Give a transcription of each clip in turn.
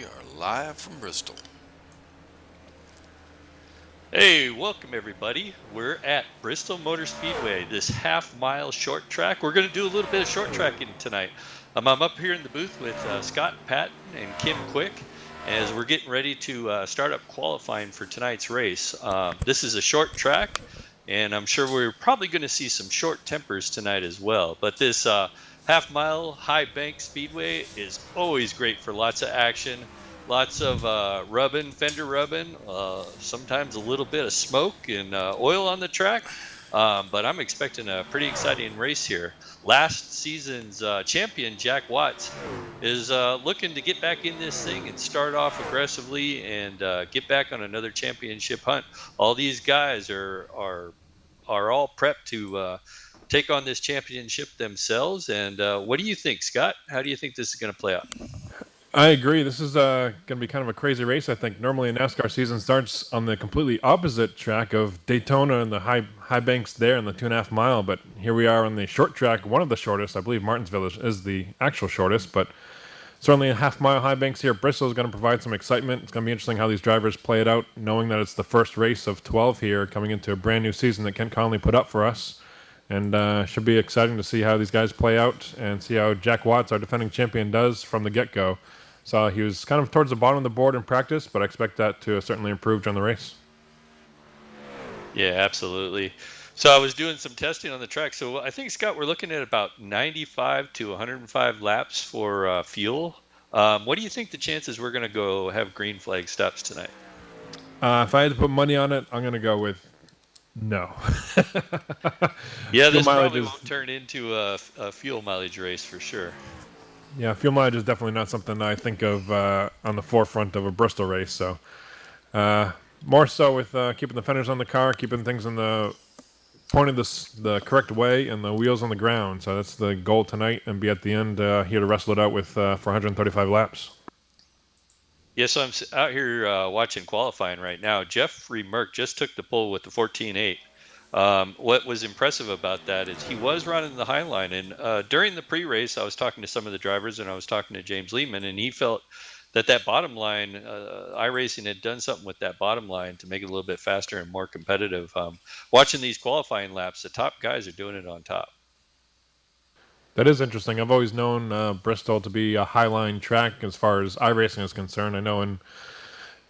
We are live from Bristol. Hey, welcome everybody. We're at Bristol Motor Speedway, this half-mile short track. We're going to do a little bit of short tracking tonight. I'm up here in the booth with Scott Patton and Kim Quick as we're getting ready to start up qualifying for tonight's race. This is a short track, and I'm sure we're probably going to see some short tempers tonight as well. But this half-mile high bank speedway is always great for lots of action. Lots of rubbing, fender rubbing, sometimes a little bit of smoke and oil on the track. But I'm expecting a pretty exciting race here. Last season's champion, Jack Watts, is looking to get back in this thing and start off aggressively and get back on another championship hunt. All these guys are all prepped to take on this championship themselves. And what do you think, Scott? How do you think this is going to play out? I agree. This is going to be kind of a crazy race. I think normally a NASCAR season starts on the completely opposite track of Daytona and the high banks there and the 2.5 mile. But here we are on the short track, one of the shortest. I believe Martinsville is the actual shortest, but certainly a half-mile high banks here. Bristol is going to provide some excitement. It's going to be interesting how these drivers play it out, knowing that it's the first race of 12 here, coming into a brand new season that Kent Conley put up for us. And should be exciting to see how these guys play out and see how Jack Watts, our defending champion, does from the get-go. So he was kind of towards the bottom of the board in practice, but I expect that to certainly improve during the race. Yeah, absolutely. So I was doing some testing on the track. So I think, Scott, we're looking at about 95 to 105 laps for fuel. What do you think the chances we're going to go have green flag stops tonight? If I had to put money on it, I'm going to go with no. Yeah, Fuel this mileage probably is won't turn into a fuel mileage race for sure. fuel mileage is definitely not something I think of on the forefront of a Bristol race. So uh, more so with keeping the fenders on the car, keeping things in the pointed the correct way, and the wheels on the ground. So that's the goal tonight, and be at the end here to wrestle it out with for 135 laps. Yeah, so out here watching qualifying right now. Jeffrey Merck just took the pole with the 14.8. What was impressive about that is he was running the high line. And during the pre-race, I was talking to some of the drivers and I was talking to James Lehman, and he felt that bottom line, iRacing had done something with that bottom line to make it a little bit faster and more competitive. Watching these qualifying laps, the top guys are doing it on top. That is interesting. I've always known Bristol to be a highline track as far as iRacing is concerned. I know in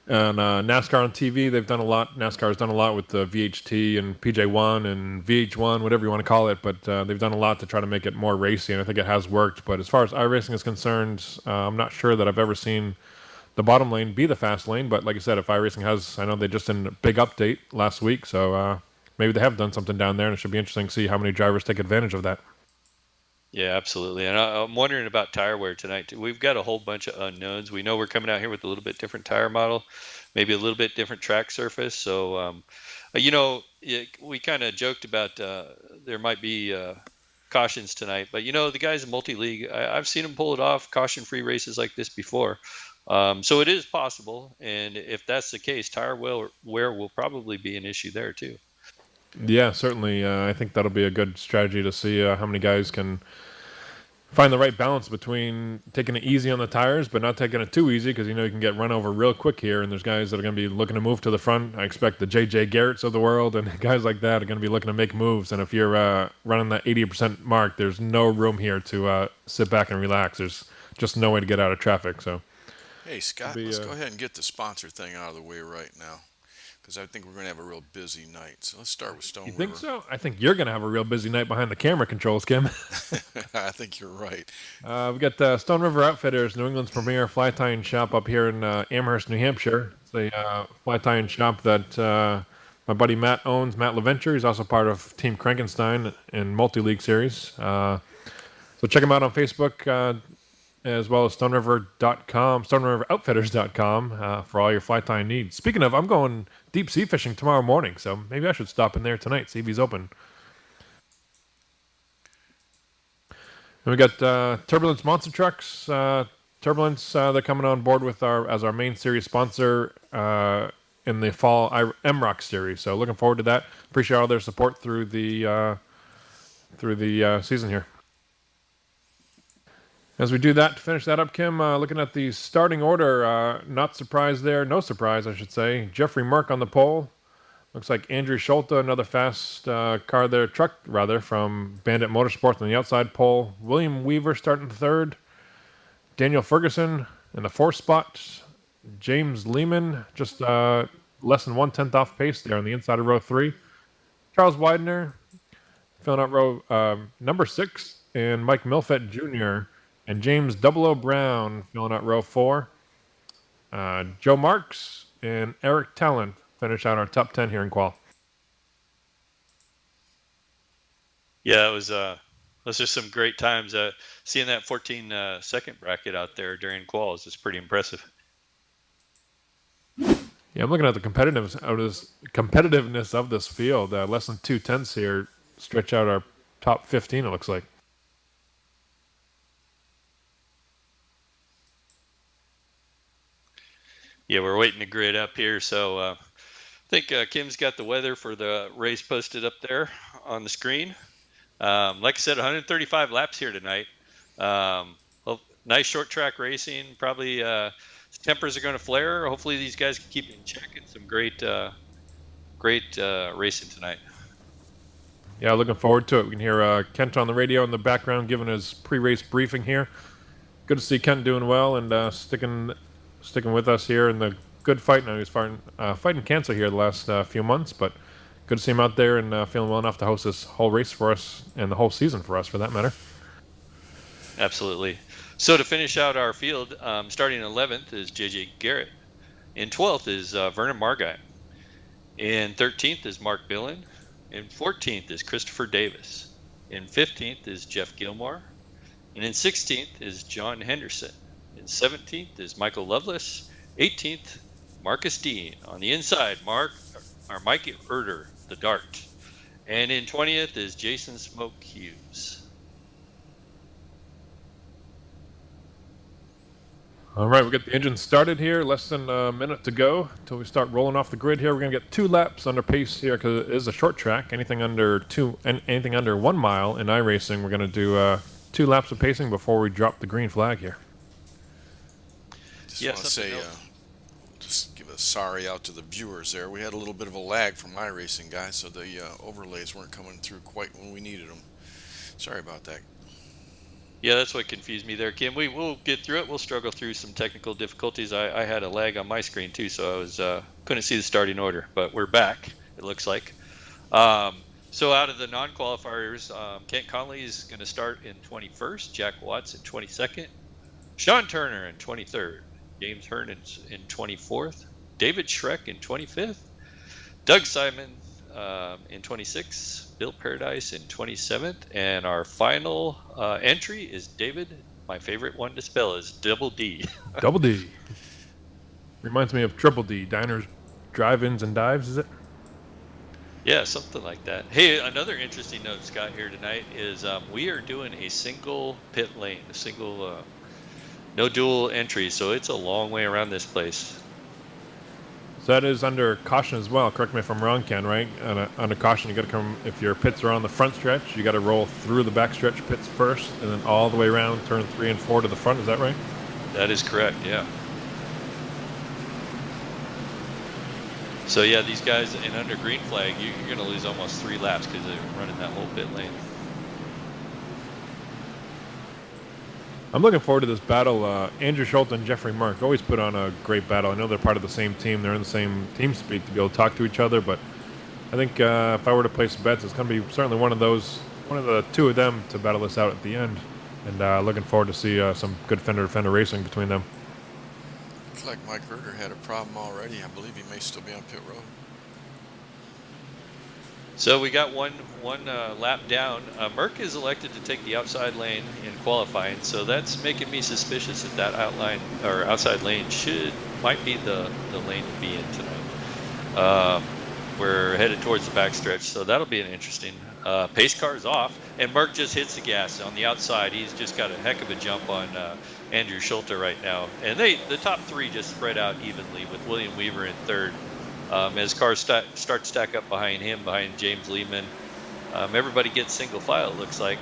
NASCAR on TV, they've done a lot. NASCAR has done a lot with the VHT and PJ1 and VH1, whatever you want to call it. But they've done a lot to try to make it more racy, and I think it has worked. But as far as iRacing is concerned, I'm not sure that I've ever seen the bottom lane be the fast lane. But like I said, if iRacing has, I know they just did a big update last week, so maybe they have done something down there, and it should be interesting to see how many drivers take advantage of that. Yeah, absolutely. And I'm wondering about tire wear tonight too. We've got a whole bunch of unknowns. We know we're coming out here with a little bit different tire model, maybe a little bit different track surface. So, we kind of joked about there might be cautions tonight, but the guys in multi-league, I've seen them pull it off, caution-free races like this before. So it is possible, and if that's the case, wear will probably be an issue there too. Yeah, certainly. I think that'll be a good strategy to see how many guys can find the right balance between taking it easy on the tires, but not taking it too easy because you can get run over real quick here. And there's guys that are going to be looking to move to the front. I expect the J.J. Garretts of the world and guys like that are going to be looking to make moves. And if you're running that 80% mark, there's no room here to sit back and relax. There's just no way to get out of traffic. So Hey, it'll Scott, be. let's go ahead and get the sponsor thing out of the way right now because I think we're going to have a real busy night. So let's start with You Stone think River. so? I think you're going to have a real busy night behind the camera controls, Kim. I think you're right. We've got Stone River Outfitters, New England's premier fly tying shop up here in Amherst, New Hampshire. It's a fly tying shop that my buddy Matt owns, Matt LaVenture. He's also part of Team Krankenstein in multi-league series. So check him out on Facebook as well as StoneRiver.com, StoneRiverOutfitters.com for all your fly tying needs. Speaking of, I'm going deep sea fishing tomorrow morning, so maybe I should stop in there tonight, see if he's open. And we got Turbulence Monster Trucks. Turbulence, they're coming on board with as our main series sponsor in the fall MROC series. So looking forward to that. Appreciate all their support through the season here. As we do that, to finish that up, Kim, looking at the starting order, not surprised there, no surprise, I should say. Jeffrey Merck on the pole. Looks like Andrew Schulte, another fast truck rather, from Bandit Motorsports on the outside pole. William Weaver starting third. Daniel Ferguson in the fourth spot. James Lehman, just less than 1/10 off pace there on the inside of row 3. Charles Widener filling out row number 6, and Mike Milfett Jr. and James 00 Brown filling out row 4. Joe Marks and Eric Talon finish out our top 10 here in qual. Yeah, it was. Those are some great times. Seeing that 14-second bracket out there during quals is pretty impressive. Yeah, I'm looking at the competitiveness of this field. Less than 2/10 here stretch out our top 15. It looks like. Yeah, we're waiting to grid up here, so I think Kim's got the weather for the race posted up there on the screen. Like I said, 135 laps here tonight. Well, nice short track racing. Probably tempers are going to flare. Hopefully these guys can keep in check, and some great racing tonight. Yeah, looking forward to it. We can hear Kent on the radio in the background giving his pre-race briefing here. Good to see Kent doing well and sticking with us here in the good fight. Now he's fighting cancer here the last few months, but good to see him out there and feeling well enough to host this whole race for us and the whole season for us, for that matter. Absolutely. So to finish out our field, starting 11th is JJ Garrett. In 12th is Vernon Margine. In 13th is Mark Billen. In 14th is Christopher Davis. In 15th is Jeff Gilmore. And in 16th is John Henderson. In 17th is Michael Lovelace. 18th, Marcus Dean. On the inside, Mike Erder, the Dart. And in 20th is Jason Smoke Hughes. All right, we got the engine started here. Less than a minute to go until we start rolling off the grid here. We're going to get 2 laps under pace here because it is a short track. Anything under 1 mile in iRacing, we're going to do 2 laps of pacing before we drop the green flag here. Just want to say, just give a sorry out to the viewers there. We had a little bit of a lag from iRacing, guys, so the overlays weren't coming through quite when we needed them. Sorry about that. Yeah, that's what confused me there, Kim. We'll get through it. We'll struggle through some technical difficulties. I had a lag on my screen too, so I was couldn't see the starting order. But we're back, it looks like. So out of the non-qualifiers, Kent Conley is going to start in 21st, Jack Watts in 22nd, Sean Turner in 23rd, James Hearn in 24th, David Schreck in 25th, Doug Simon in 26th, Bill Paradise in 27th, and our final entry is David. My favorite one to spell is Double D. Double D. Reminds me of Triple D, diners, drive-ins, and dives, is it? Yeah, something like that. Hey, another interesting note, Scott, here tonight is we are doing a single pit lane, a single, no dual entry, so it's a long way around this place. So that is under caution as well. Correct me if I'm wrong, Ken, right? Under caution, you got to come, if your pits are on the front stretch, you got to roll through the back stretch pits first, and then all the way around, turn 3 and 4 to the front. Is that right? That is correct, yeah. So yeah, these guys in under green flag, you're going to lose almost 3 laps because they're running that whole pit lane. I'm looking forward to this battle. Andrew Schulte and Jeffrey Mark always put on a great battle. I know they're part of the same team. They're in the same team speak to be able to talk to each other. But I think if I were to place bets, it's going to be certainly one of the 2 of them to battle this out at the end. And looking forward to see some good fender-to-fender racing between them. Looks like Mike Herder had a problem already. I believe he may still be on pit road. So we got one lap down. Merck is elected to take the outside lane in qualifying, so that's making me suspicious that outside lane might be the lane to be in tonight. We're headed towards the backstretch, so that'll be an interesting. Pace car is off, and Merck just hits the gas on the outside. He's just got a heck of a jump on Andrew Schulte right now, and the top 3 just spread out evenly with William Weaver in 3rd. As cars start to stack up behind him, behind James Lehman, everybody gets single file, it looks like,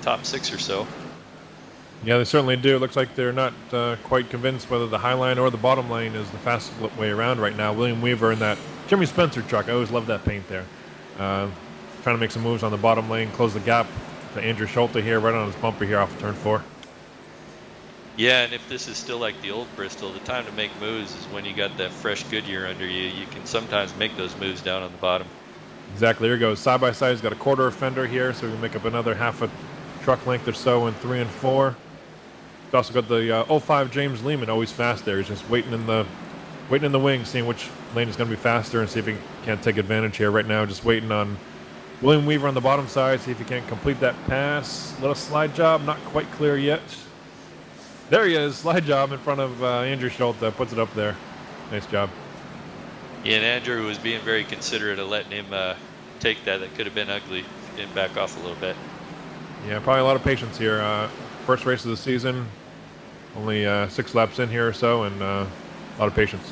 top 6 or so. Yeah, they certainly do. It looks like they're not quite convinced whether the high line or the bottom lane is the fastest way around right now. William Weaver in that Jimmy Spencer truck. I always love that paint there. Uh, Trying to make some moves on the bottom lane, close the gap to Andrew Schulte here, right on his bumper here off of turn 4. Yeah, and if this is still like the old Bristol, the time to make moves is when you got that fresh Goodyear under you. You can sometimes make those moves down on the bottom. Exactly. Here goes. Side by side, he's got a quarter fender here, so we can make up another half a truck length or so in 3 and 4. He's also got the 05 James Lehman, always fast there. He's just waiting in the wings, seeing which lane is going to be faster and see if he can't take advantage here right now. Just waiting on William Weaver on the bottom side, see if he can't complete that pass. Little slide job, not quite clear yet. There he is, slide job in front of Andrew Schulte, puts it up there. Nice job. Yeah, and Andrew was being very considerate of letting him take that. That could have been ugly if he didn't back off a little bit. Yeah, probably a lot of patience here. First race of the season, only 6 laps in here or so, and a lot of patience.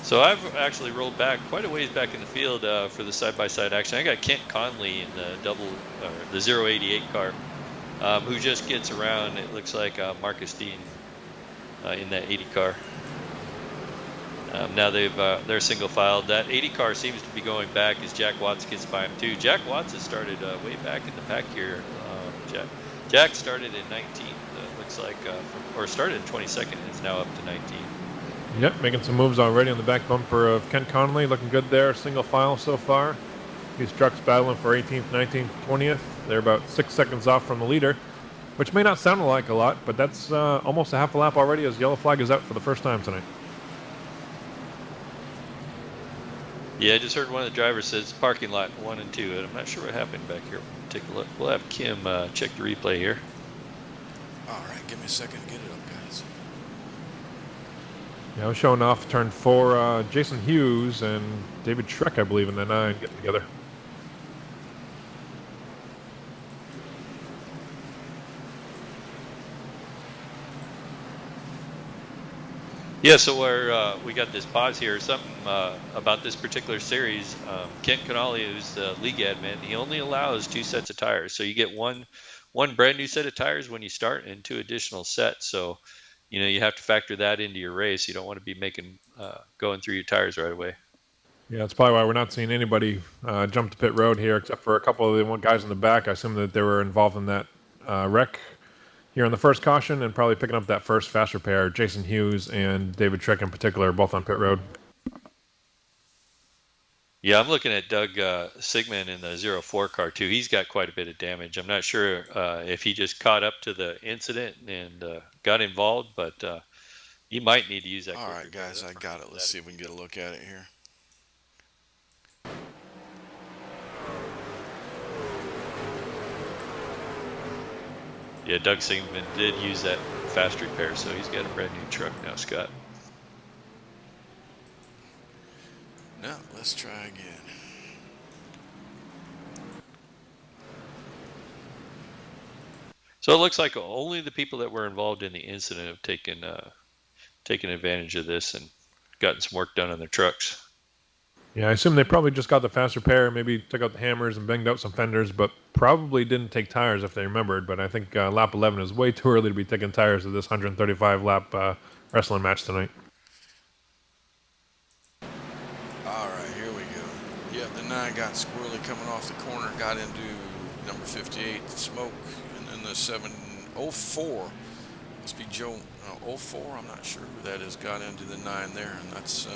So I've actually rolled back quite a ways back in the field for the side-by-side action. I got Kent Conley in the 088 car, who just gets around. It looks like Marcus Dean in that 80 car. Now they're single filed. That 80 car seems to be going back as Jack Watts gets by him too. Jack Watts has started way back in the pack here. Jack started in 19th, looks like, or started in 22nd and is now up to 19. Yep, making some moves already on the back bumper of Kent Conley. Looking good there, single file so far. These trucks battling for 18th, 19th, 20th. They're about 6 seconds off from the leader, which may not sound like a lot, but that's almost a half a lap already as yellow flag is out for the first time tonight. Yeah, I just heard one of the drivers says parking lot 1 and 2, and I'm not sure what happened back here. Take a look. We'll have Kim check the replay here. All right, give me a second to get it up, guys. Yeah, I was showing off turn 4. Jason Hughes and David Schreck, I believe, in the 9 getting together. Yeah, so we got this pause here. Something about this particular series. Kent Canali, who's the league admin, he only allows 2 sets of tires. So you get one brand new set of tires when you start and 2 additional sets. So, you have to factor that into your race. You don't want to be going through your tires right away. Yeah, that's probably why we're not seeing anybody jump to pit road here, except for a couple of the guys in the back. I assume that they were involved in that wreck here on the first caution and probably picking up that first fast repair. Jason Hughes and David Schreck in particular, both on pit road. Yeah, I'm looking at Doug Sigmund in the 04 car too. He's got quite a bit of damage. I'm not sure if he just caught up to the incident and got involved, but he might need to use that. All right, guys, I got it. Let's see if we can get a look at it here. Yeah, Doug Sigmund did use that fast repair, so he's got a brand new truck now, Scott. Now, let's try again. So it looks like only the people that were involved in the incident have taken advantage of this and gotten some work done on their trucks. Yeah, I assume they probably just got the fast repair, maybe took out the hammers and banged out some fenders, but probably didn't take tires if they remembered. But I think lap 11 is way too early to be taking tires of this 135 lap wrestling match tonight. All right, here we go. Yep, the 9 got squirrely coming off the corner, got into number 58, Smoke, and then the 704, must be Joe, 04, I'm not sure who that is, got into the 9 there, and that's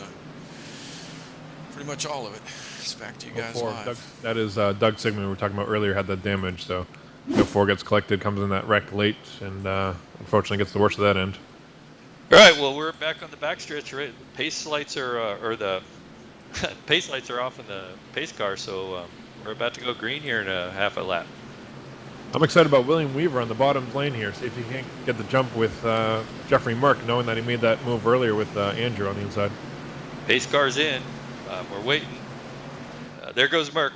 pretty much all of it. It's back to you guys live. That is Doug Sigmund we were talking about earlier, had that damage, so 04 gets collected, comes in that wreck late, and unfortunately gets the worst of that end. All right, well, we're back on the backstretch, right? The pace lights are, or the pace lights are off in the pace car, so we're about to go green here in a half a lap. I'm excited about William Weaver on the bottom lane here. See if he can get the jump with Jeffrey Merck, knowing that he made that move earlier with Andrew on the inside. Pace car's in. We're waiting. There goes Merck.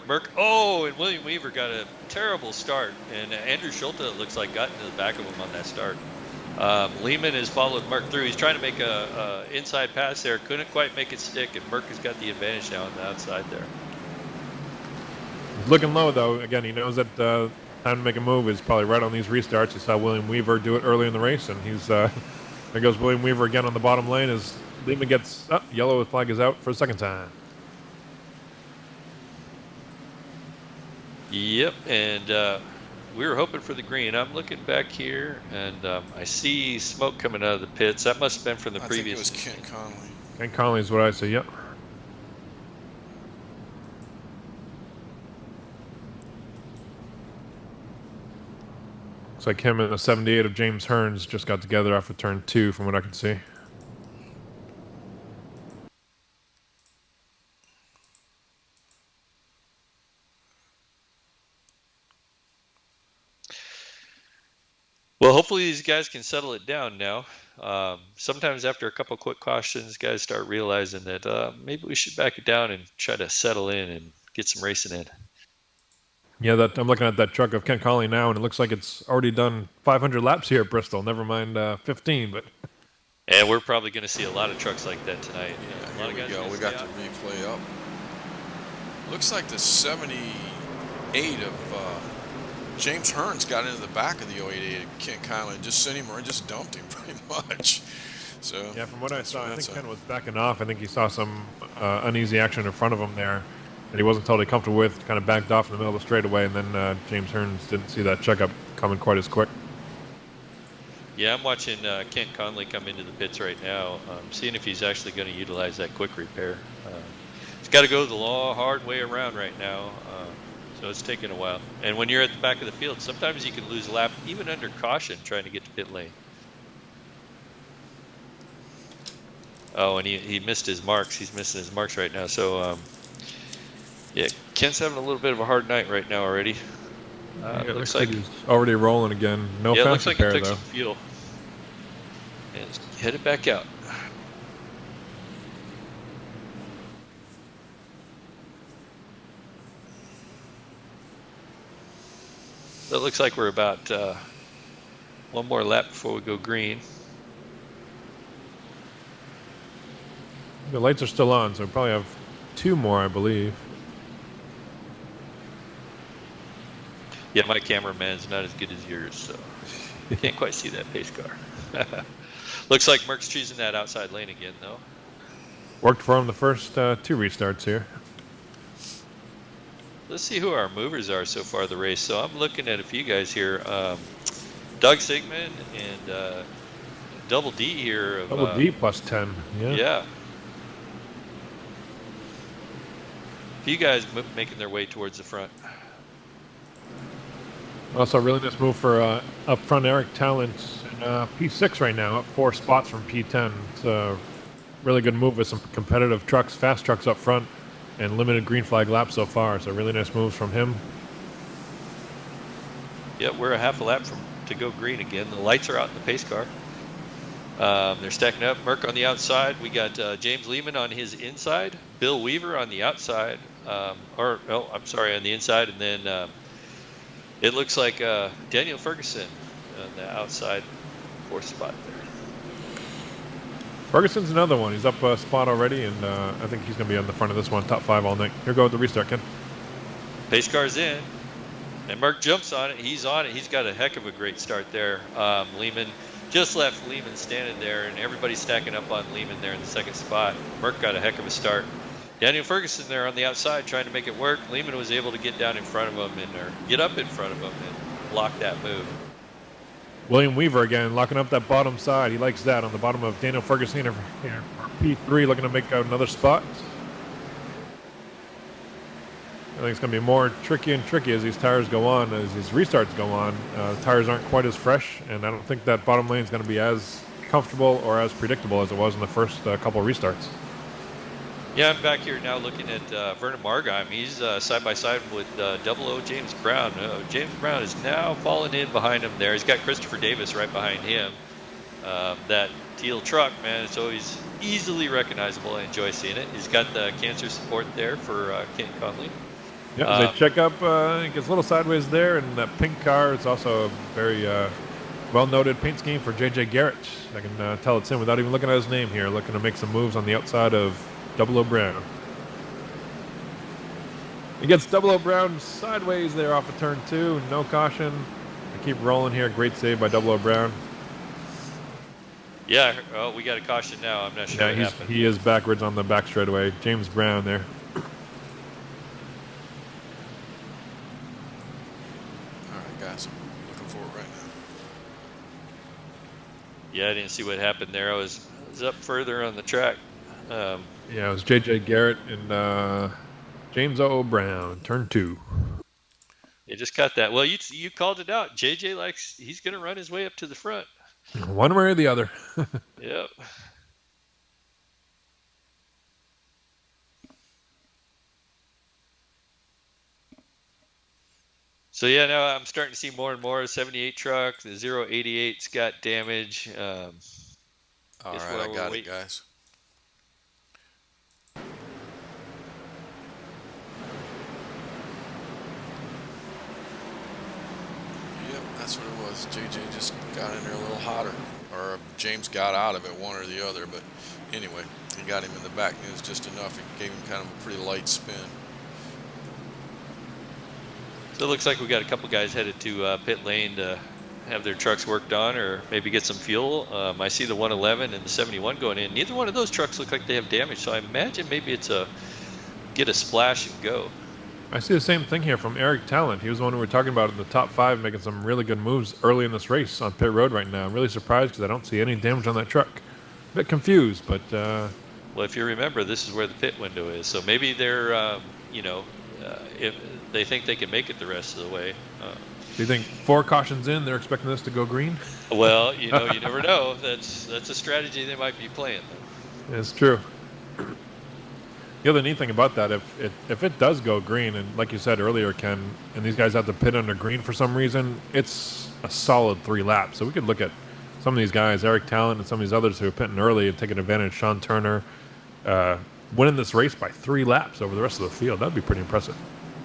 And William Weaver got a terrible start, and Andrew Schulte, it looks like, got into the back of him on that start. Lehman has followed Merck through. He's trying to make a inside pass there. Couldn't quite make it stick, and Merck has got the advantage now on the outside there. He's looking low, though. Again, he knows that time time to make a move is probably right on these restarts. You saw William Weaver do it early in the race, and he's there goes William Weaver again on the bottom lane as Lehman gets yellow. His flag is out for a second time. Yep, and we were hoping for the green. I'm looking back here, and I see smoke coming out of the pits. That must have been from the previous. I think it was Kent Conley. Kent Conley is what I say. Yep. Looks like him and the 78 of James Hearns just got together after turn 2, from what I can see. Well, hopefully these guys can settle it down now. Sometimes after a couple quick cautions, guys start realizing that maybe we should back it down and try to settle in and get some racing in. Yeah, I'm looking at that truck of Kent Conley now, and it looks like it's already done 500 laps here at Bristol. Never mind 15, but. And we're probably going to see a lot of trucks like that tonight. Yeah, here we go. We got the replay up. Looks like the 78 of James Hearns got into the back of the 088 of Kent Conley and just sent him or just dumped him pretty much. So yeah, from what I saw, I think Kent was backing off. I think he saw some uneasy action in front of him there that he wasn't totally comfortable with, kind of backed off in the middle of the straightaway, and then James Hearns didn't see that checkup coming quite as quick. Yeah, I'm watching Kent Conley come into the pits right now, seeing if he's actually going to utilize that quick repair. He's got to go the long, hard way around right now, so it's taking a while. And when you're at the back of the field, sometimes you can lose a lap, even under caution, trying to get to pit lane. Oh, and he missed his marks. He's missing his marks right now. So, yeah, Kent's having a little bit of a hard night right now already. It looks like he's already rolling again. No yeah, fast it looks like repair, he took though. some fuel. And it's headed back out. So it looks like we're about one more lap before we go green. The lights are still on, so we probably have 2 more, I believe. Yeah, my cameraman's not as good as yours, so can't quite see that pace car. Looks like Merck's choosing that outside lane again, though. Worked for him the first 2 restarts here. Let's see who our movers are so far the race. So I'm looking at a few guys here. Doug Sigmund and Double D here. Double D plus 10. Yeah. Yeah. A few guys making their way towards the front. Also, really nice move for up front Eric Talent in P6 right now, up 4 spots from P10. It's a really good move with some competitive trucks, fast trucks up front, and limited green flag laps so far. So really nice moves from him. Yeah, we're a half a lap to go green again. The lights are out in the pace car. They're stacking up. Merck on the outside. We got James Lehman on his inside. Bill Weaver on the outside. On the inside. And then it looks like Daniel Ferguson on the outside, 4th spot there. Ferguson's another one. He's up a spot already, and I think he's going to be on the front of this one, top 5 all night. Here goes the restart, Ken. Pace car's in, and Merck jumps on it. He's on it. He's got a heck of a great start there. Lehman just left Lehman standing there, and everybody's stacking up on Lehman there in the 2nd spot. Merck got a heck of a start. Daniel Ferguson there on the outside trying to make it work. Lehman was able to get down in front of him or get up in front of him and block that move. William Weaver again, locking up that bottom side. He likes that on the bottom of Daniel Ferguson here for P3, looking to make another spot. I think it's going to be more tricky and tricky as these tires go on, as these restarts go on. The tires aren't quite as fresh, and I don't think that bottom lane is going to be as comfortable or as predictable as it was in the first couple of restarts. Yeah, I'm back here now looking at Vernon Margheim. He's side by side with Double O James Brown. James Brown is now falling in behind him there. He's got Christopher Davis right behind him. That teal truck, man, it's always easily recognizable. I enjoy seeing it. He's got the cancer support there for Kent Conley. Yeah, they check up. It gets a little sideways there, and that pink car is also a very well-noted paint scheme for J.J. Garrett. I can tell it's him without even looking at his name here, looking to make some moves on the outside of Double O Brown. He gets Double O Brown sideways there off of turn 2. No caution. They keep rolling here. Great save by Double O Brown. Yeah, oh, we got a caution now. I'm not sure what happened. He is backwards on the back straightaway. James Brown there. All right, guys, I'm looking for it right now. Yeah, I didn't see what happened there. I was up further on the track. Yeah, it was J.J. Garrett and James O. Brown, turn 2. You just got that. Well, you called it out. JJ he's going to run his way up to the front. One way or the other. Yep. So yeah, now I'm starting to see more and more 78 truck. The 088's got damage. All right, I got it, guys. Yep, that's what it was. JJ just got in there a little hotter, or James got out of it, one or the other. But anyway, he got him in the back news just enough. It gave him kind of a pretty light spin. So it looks like we got a couple guys headed to pit lane to have their trucks worked on, or maybe get some fuel. I see the 111 and the 71 going in. Neither one of those trucks look like they have damage, so I imagine maybe it's get a splash and go. I see the same thing here from Eric Talent. He was the one we were talking about in the top 5, making some really good moves early in this race on pit road right now. I'm really surprised because I don't see any damage on that truck. A bit confused, but... Well, if you remember, this is where the pit window is, so maybe they're, if they think they can make it the rest of the way. Do you think 4 cautions in, they're expecting this to go green? Well, you never know. That's a strategy they might be playing, though. It's true. The other neat thing about that, if it does go green, and like you said earlier, Ken, and these guys have to pit under green for some reason, it's a solid 3 laps. So we could look at some of these guys, Eric Talent and some of these others who are pitting early and taking advantage. Sean Turner winning this race by 3 laps over the rest of the field. That'd be pretty impressive.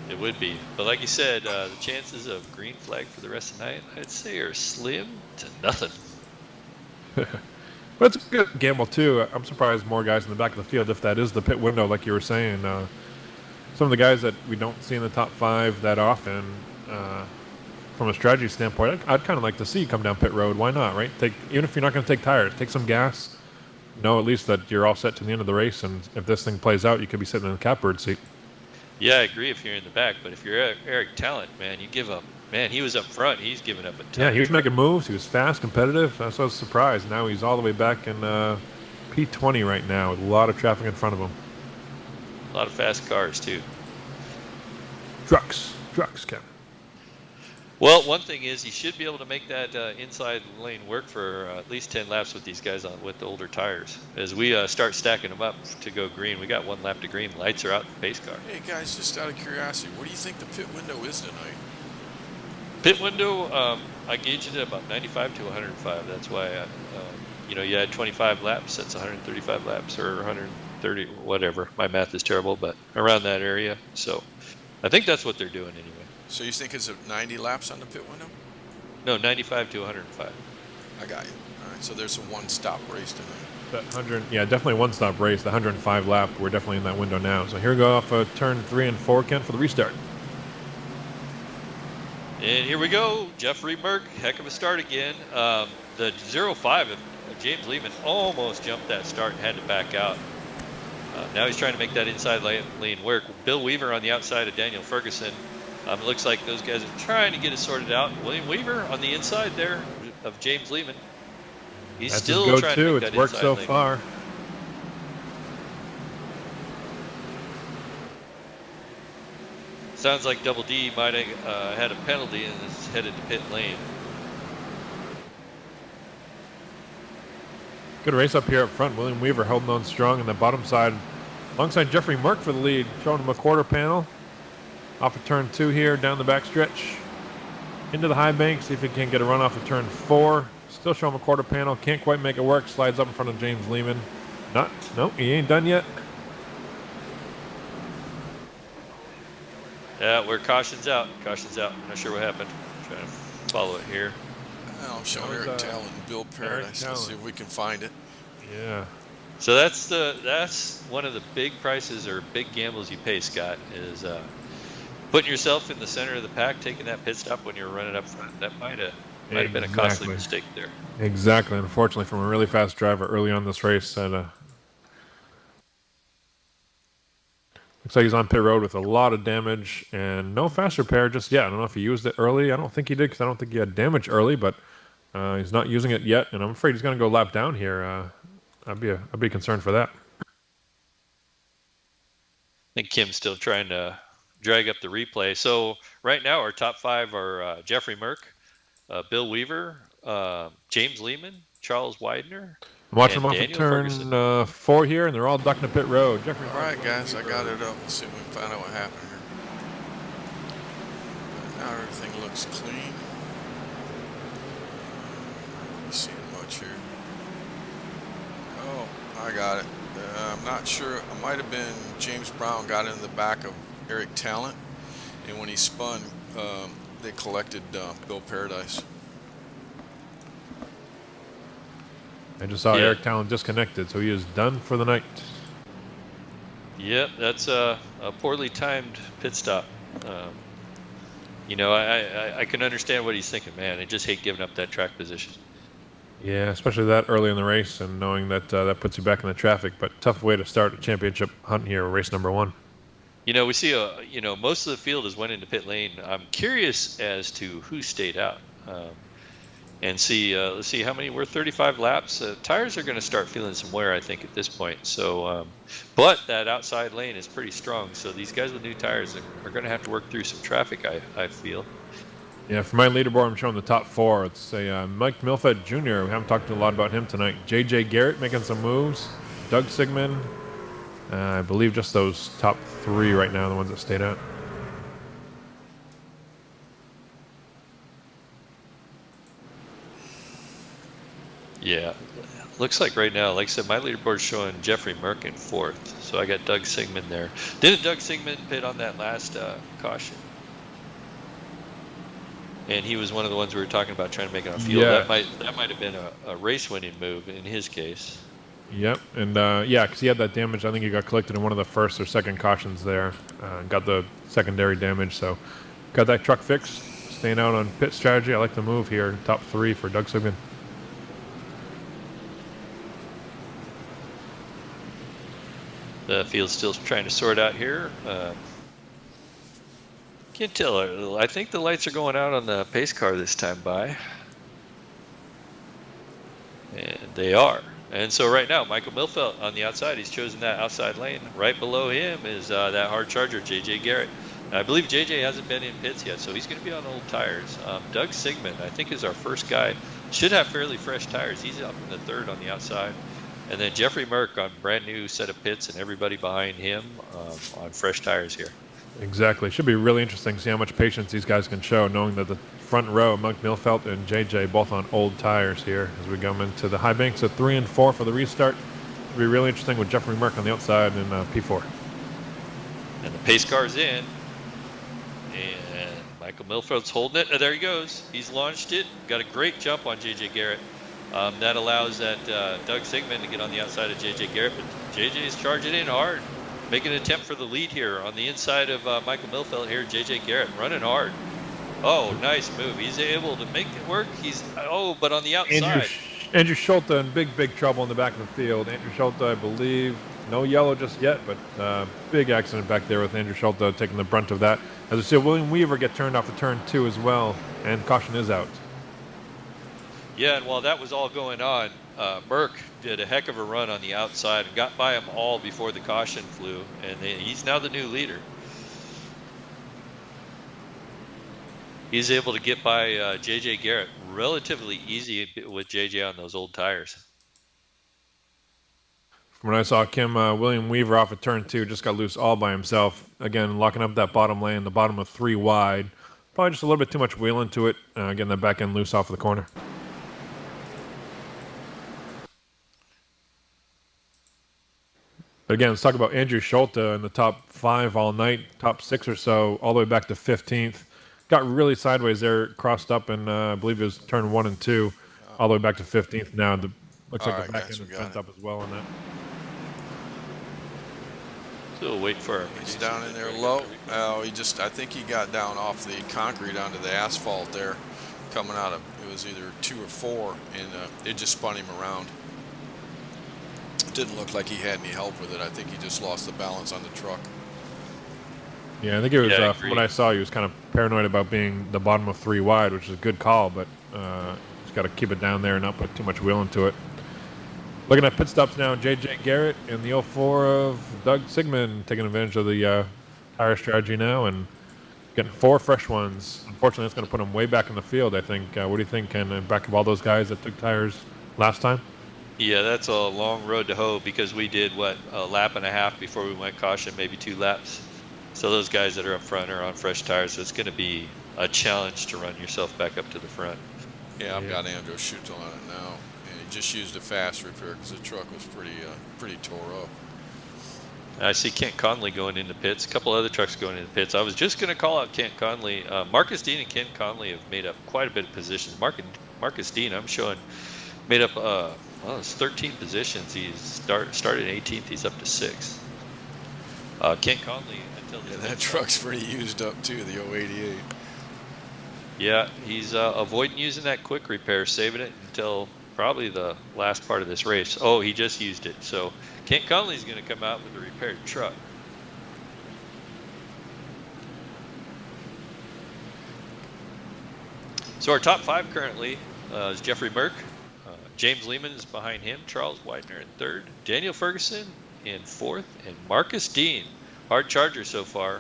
It would be. But like you said, the chances of green flag for the rest of the night, I'd say, are slim to nothing. But it's a good gamble, too. I'm surprised more guys in the back of the field, if that is the pit window, like you were saying. Some of the guys that we don't see in the top 5 that often, from a strategy standpoint, I'd kind of like to see come down pit road. Why not, right? Even if you're not going to take tires, take some gas. Know at least that you're all set to the end of the race, and if this thing plays out, you could be sitting in the catbird seat. Yeah, I agree if you're in the back, but if you're Eric Talent, man, you give up. Man, he was up front. He's giving up a ton. Yeah, he was making moves. He was fast, competitive. I was surprised. Now he's all the way back in P20 right now with a lot of traffic in front of him. A lot of fast cars, too. Trucks, Kevin. Well, one thing is he should be able to make that inside lane work for at least 10 laps with these guys with the older tires. As we start stacking them up to go green, we got 1 lap to green. Lights are out in the pace car. Hey, guys, just out of curiosity, what do you think the pit window is tonight? Pit window, I gauged it at about 95 to 105. That's why, you had 25 laps. That's 135 laps or 130, whatever. My math is terrible, but around that area. So I think that's what they're doing anyway. So you think it's 90 laps on the pit window? No, 95 to 105. I got you. All right, so there's a one-stop race tonight. Definitely one-stop race. The 105 lap, we're definitely in that window now. So here we go off turn 3 and 4, Ken, for the restart. And here we go. Jeffrey Merck, heck of a start again. The 05 of James Lehman almost jumped that start and had to back out. Now he's trying to make that inside lane work. Bill Weaver on the outside of Daniel Ferguson. It looks like those guys are trying to get it sorted out. William Weaver on the inside there of James Lehman. He's still trying to make that It's worked so far. Sounds like Double D might have had a penalty and is headed to pit lane. Good race up here up front. William Weaver holding on strong in the bottom side, alongside Jeffrey Merck for the lead, showing him a quarter panel. Off of turn 2 here, down the back stretch, into the high bank. See if he can get a run off of turn 4. Still show him a quarter panel. Can't quite make it work. Slides up in front of James Lehman. No, he ain't done yet. Yeah, we're caution's out. Caution's out. I'm not sure what happened. Trying to follow it here. Well, I'm showing Eric Talent and Bill Paradise. Let's see if we can find it. Yeah. So that's one of the big prices or big gambles you pay, Scott, is putting yourself in the center of the pack, taking that pit stop when you're running up front, that might have been a costly Exactly. mistake there. Exactly. Unfortunately, from a really fast driver early on this race, that looks like he's on pit road with a lot of damage and no fast repair just yet. I don't know if he used it early. I don't think he did because I don't think he had damage early, but he's not using it yet, and I'm afraid he's going to go lap down here. I'd be concerned for that. I think Kim's still trying to drag up the replay. So right now our top 5 are Jeffrey Merck, Bill Weaver, James Lehman, Charles Widener, I'm watching and him off of Daniel Ferguson. turn 4 here, and they're all ducking to pit road. Jeffrey. All right, guys, I got it up. Let's see if we can find out what happened here. Now everything looks clean. Not really seeing much here. Oh, I got it. I'm not sure. It might have been James Brown got into the back of Eric Talent, and when he spun, they collected Bill Paradise. I just saw Eric Talent disconnected, so he is done for the night. Yep, that's a poorly timed pit stop. You know, I can understand what he's thinking, man. I just hate giving up that track position. Yeah, especially that early in the race and knowing that that puts you back in the traffic. But tough way to start a championship hunt here, race number 1. You know, we see most of the field has went into pit lane. I'm curious as to who stayed out. And see, let's see how many. We're 35 laps. Tires are going to start feeling some wear, I think, at this point. So, but that outside lane is pretty strong. So these guys with new tires are going to have to work through some traffic, I feel. Yeah, for my leaderboard, I'm showing the top 4. It's Mike Milfett Jr. We haven't talked a lot about him tonight. J.J. Garrett making some moves. Doug Sigmund. I believe just those top 3 right now, the ones that stayed out. Yeah, looks like right now, like I said, my leaderboard's showing Jeffrey Merck in 4th. So I got Doug Sigmund there. Didn't Doug Sigmund pit on that last caution? And he was one of the ones we were talking about trying to make it on field. Yeah. That might have been a race-winning move in his case. Yep, and yeah, because he had that damage. I think he got collected in one of the first or second cautions there. Got the secondary damage, so got that truck fixed. Staying out on pit strategy. I like the move here. Top 3 for Doug Sigmund. The field's still trying to sort out here. Can't tell. I think the lights are going out on the pace car this time by. And they are. And so right now, Michael Milfelt on the outside, he's chosen that outside lane. Right below him is that hard charger, J.J. Garrett. And I believe J.J. hasn't been in pits yet, so he's going to be on old tires. Doug Sigmund, I think, is our first guy. Should have fairly fresh tires. He's up in the 3rd on the outside. And then Jeffrey Merck on brand new set of pits, and everybody behind him on fresh tires here. Exactly. Should be really interesting to see how much patience these guys can show, knowing that the front row, Mike Milfelt and JJ, both on old tires here as we come into the high banks at 3 and 4 for the restart. It'll be really interesting with Jeffrey Merck on the outside in P4. And the pace car's in. And Michael Milfelt's holding it. There he goes. He's launched it. Got a great jump on J.J. Garrett. That allows that Doug Sigmund to get on the outside of J.J. Garrett. But J.J. is charging in hard. Making an attempt for the lead here on the inside of Michael Milfelt here. J.J. Garrett running hard. Oh, nice move. He's able to make it work. But on the outside. Andrew Schulte in big trouble in the back of the field. Andrew Schulte, I believe, no yellow just yet, but big accident back there with Andrew Schulte taking the brunt of that. As we see William Weaver get turned off of turn 2 as well, and caution is out. Yeah, and while that was all going on, Merck did a heck of a run on the outside and got by them all before the caution flew, and he's now the new leader. He's able to get by J.J. Garrett relatively easy with J.J. on those old tires. From what I saw, Kim, William Weaver off of turn 2 just got loose all by himself. Again, locking up that bottom lane, the bottom of 3 wide. Probably just a little bit too much wheel into it, getting that back end loose off of the corner. But again, let's talk about Andrew Schulte in the top 5 all night, top 6 or so, all the way back to 15th. Got really sideways there, crossed up, and I believe it was turn 1 and 2, all the way back to 15th now. Looks like the back end is bent up as well on that. We'll wait for our He's producer down to in there drag it low. through. I think he got down off the concrete onto the asphalt there, coming out of, it was either 2 or 4, and it just spun him around. It didn't look like he had any help with it. I think he just lost the balance on the truck. Yeah, I think it was, Yeah, I from what agree. I saw, he was kind of paranoid about being the bottom of 3 wide, which is a good call, but just got to keep it down there and not put too much wheel into it. Looking at pit stops now, J.J. Garrett in the 04 of Doug Sigmund, taking advantage of the tire strategy now and getting 4 fresh ones. Unfortunately, that's going to put him way back in the field, I think. What do you think, Ken, back of all those guys that took tires last time? Yeah, that's a long road to hoe because we did, a lap and a half before we went caution, maybe 2 laps. So those guys that are up front are on fresh tires, so it's going to be a challenge to run yourself back up to the front. Yeah, I've got Andrew Schuttel on it now, and he just used a fast repair because the truck was pretty tore up. I see Kent Conley going into pits. A couple other trucks going into pits. I was just going to call out Kent Conley. Marcus Dean and Kent Conley have made up quite a bit of positions. Marcus Dean, I'm showing, made up it's 13 positions. He's started 18th. He's up to 6th. Kent Conley until this Yeah, that truck's pretty used up too, the 088. Yeah, he's avoiding using that quick repair, saving it until probably the last part of this race. Oh, he just used it. So Kent Conley's going to come out with a repaired truck. So our top 5 currently is Jeffrey Merck. James Lehman is behind him. Charles Widener in 3rd. Daniel Ferguson in 4th. And Marcus Dean, hard charger so far.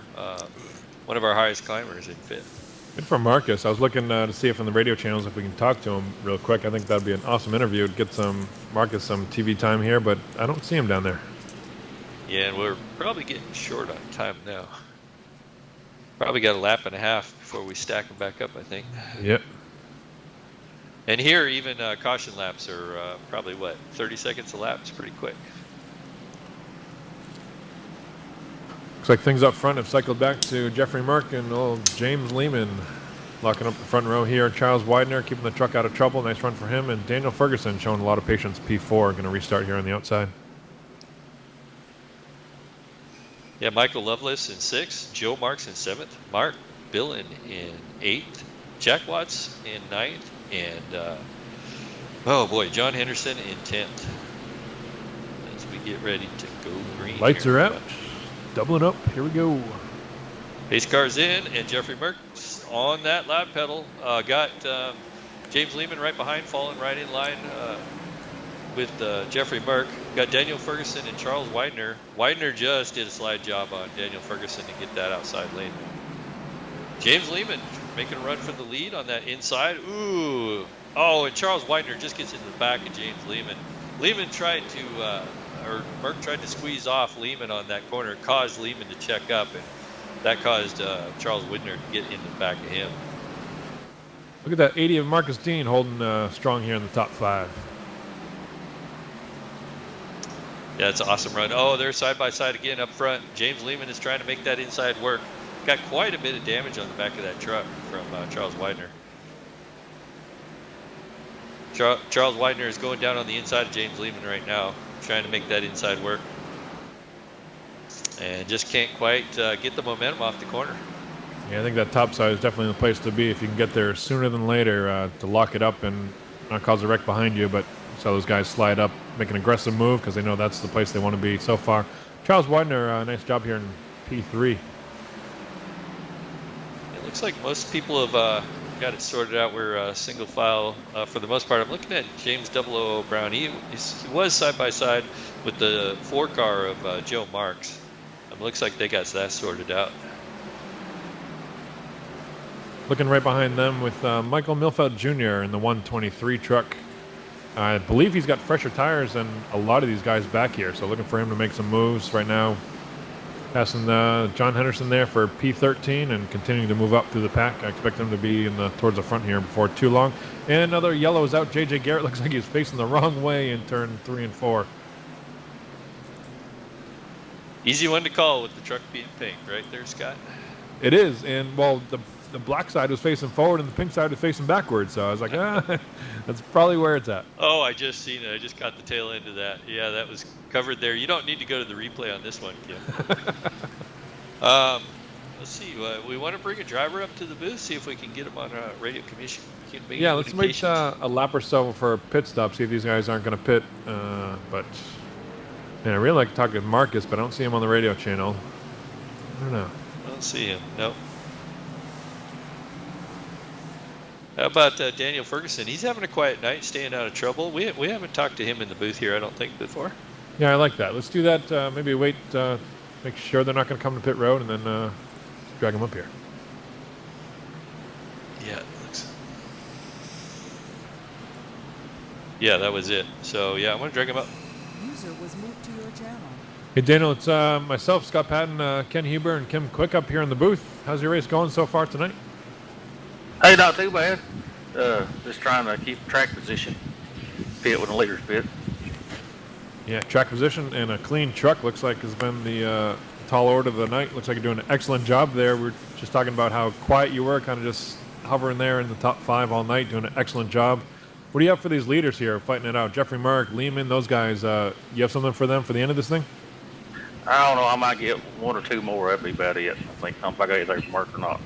One of our highest climbers in 5th. Good for Marcus. I was looking to see if on the radio channels if we can talk to him real quick. I think that'd be an awesome interview. It'd get Marcus some TV time here, but I don't see him down there. Yeah, and we're probably getting short on time now. Probably got a lap and a half before we stack them back up, I think. Yep. And here, even caution laps are probably, 30 seconds a lap? It's pretty quick. Looks like things up front have cycled back to Jeffrey Merck and old James Lehman locking up the front row here. Charles Widener keeping the truck out of trouble. Nice run for him. And Daniel Ferguson showing a lot of patience. P4 going to restart here on the outside. Yeah, Michael Lovelace in 6th. Joe Marks in 7th. Mark Billen in 8th. Jack Watts in 9th. And, John Henderson in 10th. As we get ready to go green. Lights are out. Doubling up. Here we go. Pace car's in, and Jeffrey Merck on that lap pedal. Got James Lehman right behind, falling right in line with Jeffrey Merck. Got Daniel Ferguson and Charles Widener. Widener just did a slide job on Daniel Ferguson to get that outside lane. James Lehman making a run for the lead on that inside. Ooh. Oh, and Charles Widener just gets into the back of James Lehman. Lehman tried to... Merck tried to squeeze off Lehman on that corner. It caused Lehman to check up, and that caused Charles Widener to get in the back of him. Look at that 80 of Marcus Dean holding strong here in the top 5. Yeah, it's an awesome run. Oh, they're side by side again up front. James Lehman is trying to make that inside work. Got quite a bit of damage on the back of that truck from Charles Widener. Charles Widener is going down on the inside of James Lehman right now, trying to make that inside work. And just can't quite get the momentum off the corner. Yeah, I think that top side is definitely the place to be if you can get there sooner than later to lock it up and not cause a wreck behind you. But saw those guys slide up, make an aggressive move because they know that's the place they want to be so far. Charles Widener, nice job here in P3. It looks like most people have got it sorted out. We're single file for the most part. I'm looking at James 00 Brown. He was side by side with the 4 car of Joe Marks. It looks like they got that sorted out. Looking right behind them with Michael Milfeld Jr. in the 123 truck. I believe he's got fresher tires than a lot of these guys back here, so looking for him to make some moves right now. Passing John Henderson there for P13 and continuing to move up through the pack. I expect him to be towards the front here before too long. And another yellow is out. J.J. Garrett looks like he's facing the wrong way in turn 3 and 4. Easy one to call with the truck being pink, right there, Scott? It is, and well, the the black side was facing forward and the pink side was facing backwards. So I was like, that's probably where it's at. Oh, I just seen it. I just got the tail end of that. Yeah, that was covered there. You don't need to go to the replay on this one, Kim. Let's see. We want to bring a driver up to the booth, see if we can get him on radio commission. Yeah, let's make a lap or so for a pit stop, see if these guys aren't going to pit. But man, I really like to talk to Marcus, but I don't see him on the radio channel. I don't know. I don't see him. Nope. How about Daniel Ferguson? He's having a quiet night, staying out of trouble. We haven't talked to him in the booth here, I don't think, before. Yeah, I like that. Let's do that. Maybe wait, make sure they're not going to come to pit road, and then drag them up here. Yeah, it looks. Yeah, that was it. So yeah, I want to drag him up. User was moved to your channel. Hey Daniel, it's myself, Scott Patton, Ken Huber, and Kim Quick up here in the booth. How's your race going so far tonight? Hey, not too bad. Just trying to keep track position. Pit when the leaders pit. Yeah, track position and a clean truck looks like has been the tall order of the night. Looks like you're doing an excellent job there. We were just talking about how quiet you were, kind of just hovering there in the top 5 all night, doing an excellent job. What do you have for these leaders here fighting it out? Jeffrey Merck, Lehman, those guys. You have something for them for the end of this thing? I don't know. I might get 1 or 2 more. That'd be about it. I think if I got anything from Mark or not.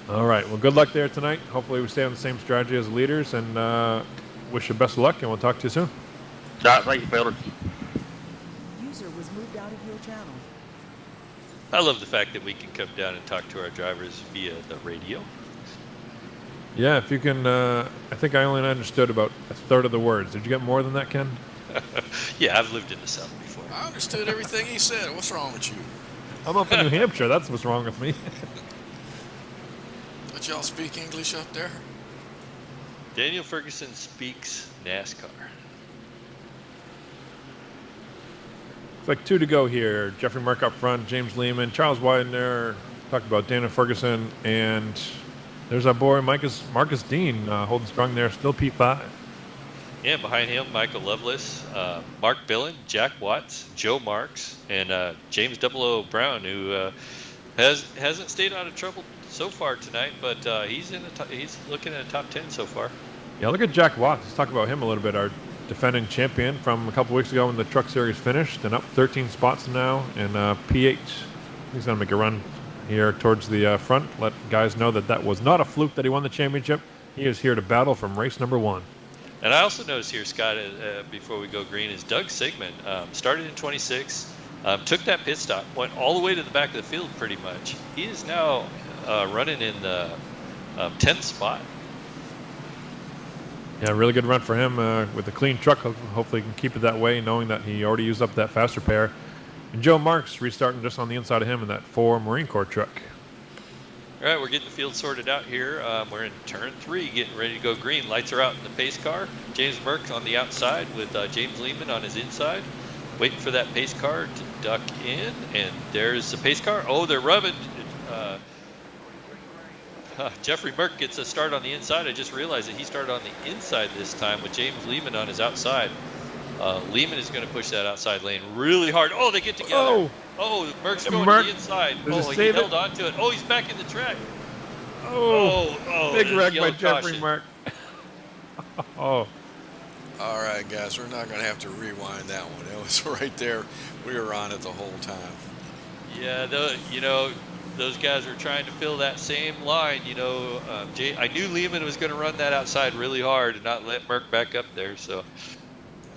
All right. Well, good luck there tonight. Hopefully we stay on the same strategy as the leaders, and wish you best of luck, and we'll talk to you soon. All right, thank you, fellas. User was moved out of your channel. I love the fact that we can come down and talk to our drivers via the radio. Yeah, if you can, I think I only understood about a third of the words. Did you get more than that, Ken? Yeah, I've lived in the South before. I understood everything he said. What's wrong with you? I'm up in New Hampshire. That's what's wrong with me. But y'all speak English up there? Daniel Ferguson speaks NASCAR. It's like 2 to go here. Jeffrey Merck up front, James Lehman, Charles Widener, talked about Daniel Ferguson, and there's our boy Marcus Dean holding strong there, still P5. Yeah, behind him, Michael Lovelace, Mark Billen, Jack Watts, Joe Marks, and James 00 Brown, who hasn't stayed out of trouble so far tonight, but he's looking at a top 10 so far. Yeah, look at Jack Watts. Let's talk about him a little bit. Our defending champion from a couple weeks ago when the Truck Series finished, and up 13 spots now in P8. He's going to make a run here towards the front. Let guys know that was not a fluke that he won the championship. He is here to battle from race number 1. And I also noticed here, Scott, before we go green, is Doug Sigmund started in 26, took that pit stop, went all the way to the back of the field pretty much. He is now running in the 10th spot. Yeah, really good run for him with a clean truck. Hopefully he can keep it that way, knowing that he already used up that faster pair. And Joe Marks restarting just on the inside of him in that 4 Marine Corps truck. All right, we're getting the field sorted out here. We're in turn 3, getting ready to go green. Lights are out in the pace car. James Merck on the outside with James Lehman on his inside. Waiting for that pace car to duck in. And there's the pace car. Oh, they're rubbing. Jeffrey Merck gets a start on the inside. I just realized that he started on the inside this time with James Lehman on his outside. Lehman is going to push that outside lane really hard. Oh, they get together. Oh, Merck's going to the inside. He held on to it. Oh, he's back in the track. Big wreck by Jeffrey Merck. Oh. All right, guys, we're not going to have to rewind that one. It was right there. We were on it the whole time. Yeah, those guys were trying to fill that same line. I knew Lehman was going to run that outside really hard and not let Merck back up there. So.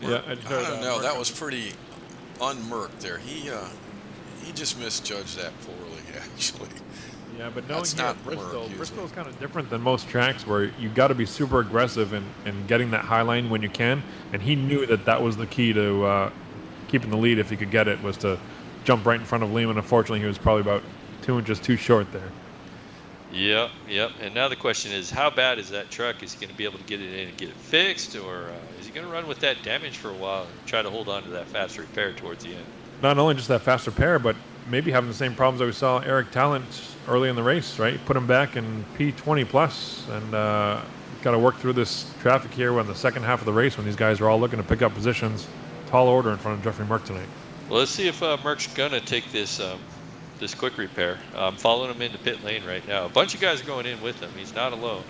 Yeah, I don't know. That was pretty unmerked there. He just misjudged that poorly, actually. Yeah, but knowing That's here not at Bristol, Merck, Bristol's kind of different than most tracks where you got to be super aggressive and getting that high line when you can. And he knew that was the key to keeping the lead if he could get it, was to jump right in front of Lehman. Unfortunately, he was probably about 2 inches too short there. Yep. And now the question is, how bad is that truck? Is he going to be able to get it in and get it fixed, or is he going to run with that damage for a while and try to hold on to that fast repair towards the end? Not only just that fast repair, but maybe having the same problems that we saw Eric Talent early in the race, right? Put him back in P20 plus, and got to work through this traffic here in the second half of the race when these guys are all looking to pick up positions. Tall order in front of Jeffrey Merck tonight. Well, let's see if Merck's going to take this this quick repair. I'm following him into pit lane right now. A bunch of guys are going in with him. He's not alone.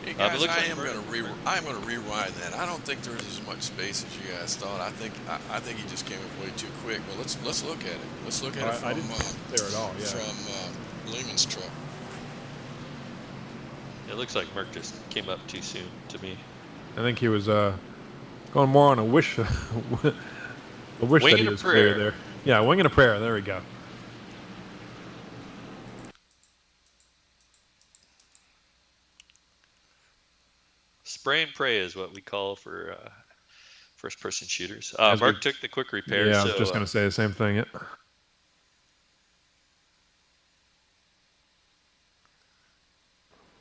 Hey It guys, looks I like am Merton- gonna rewind that. I don't think there's as much space as you guys thought. I think he just came up way too quick. But let's look at it. Let's look at it I from didn't see it there at all. Yeah. from Lehman's truck. It looks like Merck just came up too soon to me. I think he was going more on a wish, a wish Wing that he and a was clear prayer. there. Yeah, wing and a prayer. There we go. Spray and pray is what we call for first-person shooters. As Mark we- took the quick repair. Yeah, I so, was just going to say the same thing. Yeah.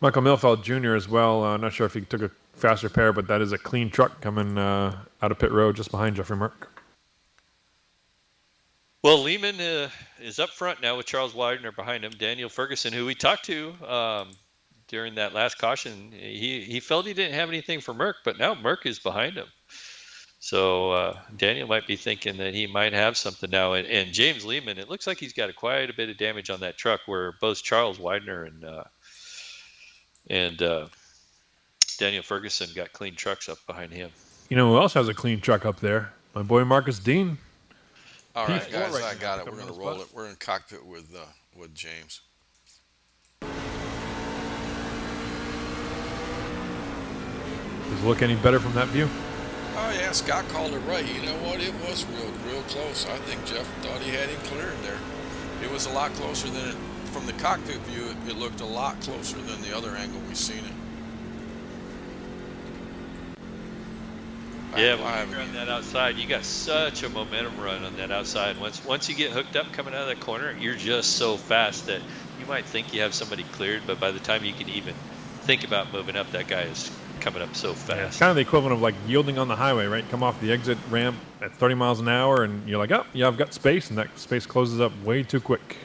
Michael Milfeld Jr. as well. Not sure if he took a fast repair, but that is a clean truck coming out of pit road just behind Jeffrey Merck. Well, Lehman is up front now with Charles Widener behind him. Daniel Ferguson, who we talked to during that last caution, he felt he didn't have anything for Merck, but now Merck is behind him. So Daniel might be thinking that he might have something now. And James Lehman, it looks like he's got quite a bit of damage on that truck, where both Charles Widener and Daniel Ferguson got clean trucks up behind him. You know who else has a clean truck up there? My boy Marcus Dean. All right, P4 guys, right I now, got it. coming We're gonna on the roll spot. it. We're in cockpit with James. Does it look any better from that view? Oh yeah, Scott called it right. You know what? It was real close. I think Jeff thought he had him cleared there. It was a lot closer than it. From the cockpit view, it looked a lot closer than the other angle we've seen it. Yeah, I when haven't you're on either. that outside, you got such a momentum run on that outside. Once you get hooked up coming out of that corner, you're just so fast that you might think you have somebody cleared, but by the time you can even think about moving up, that guy is coming up so It's fast. kind of the equivalent of like yielding on the highway, right? Come off the exit ramp at 30 miles an hour, and you're like, oh, yeah, I've got space, and that space closes up way too quick.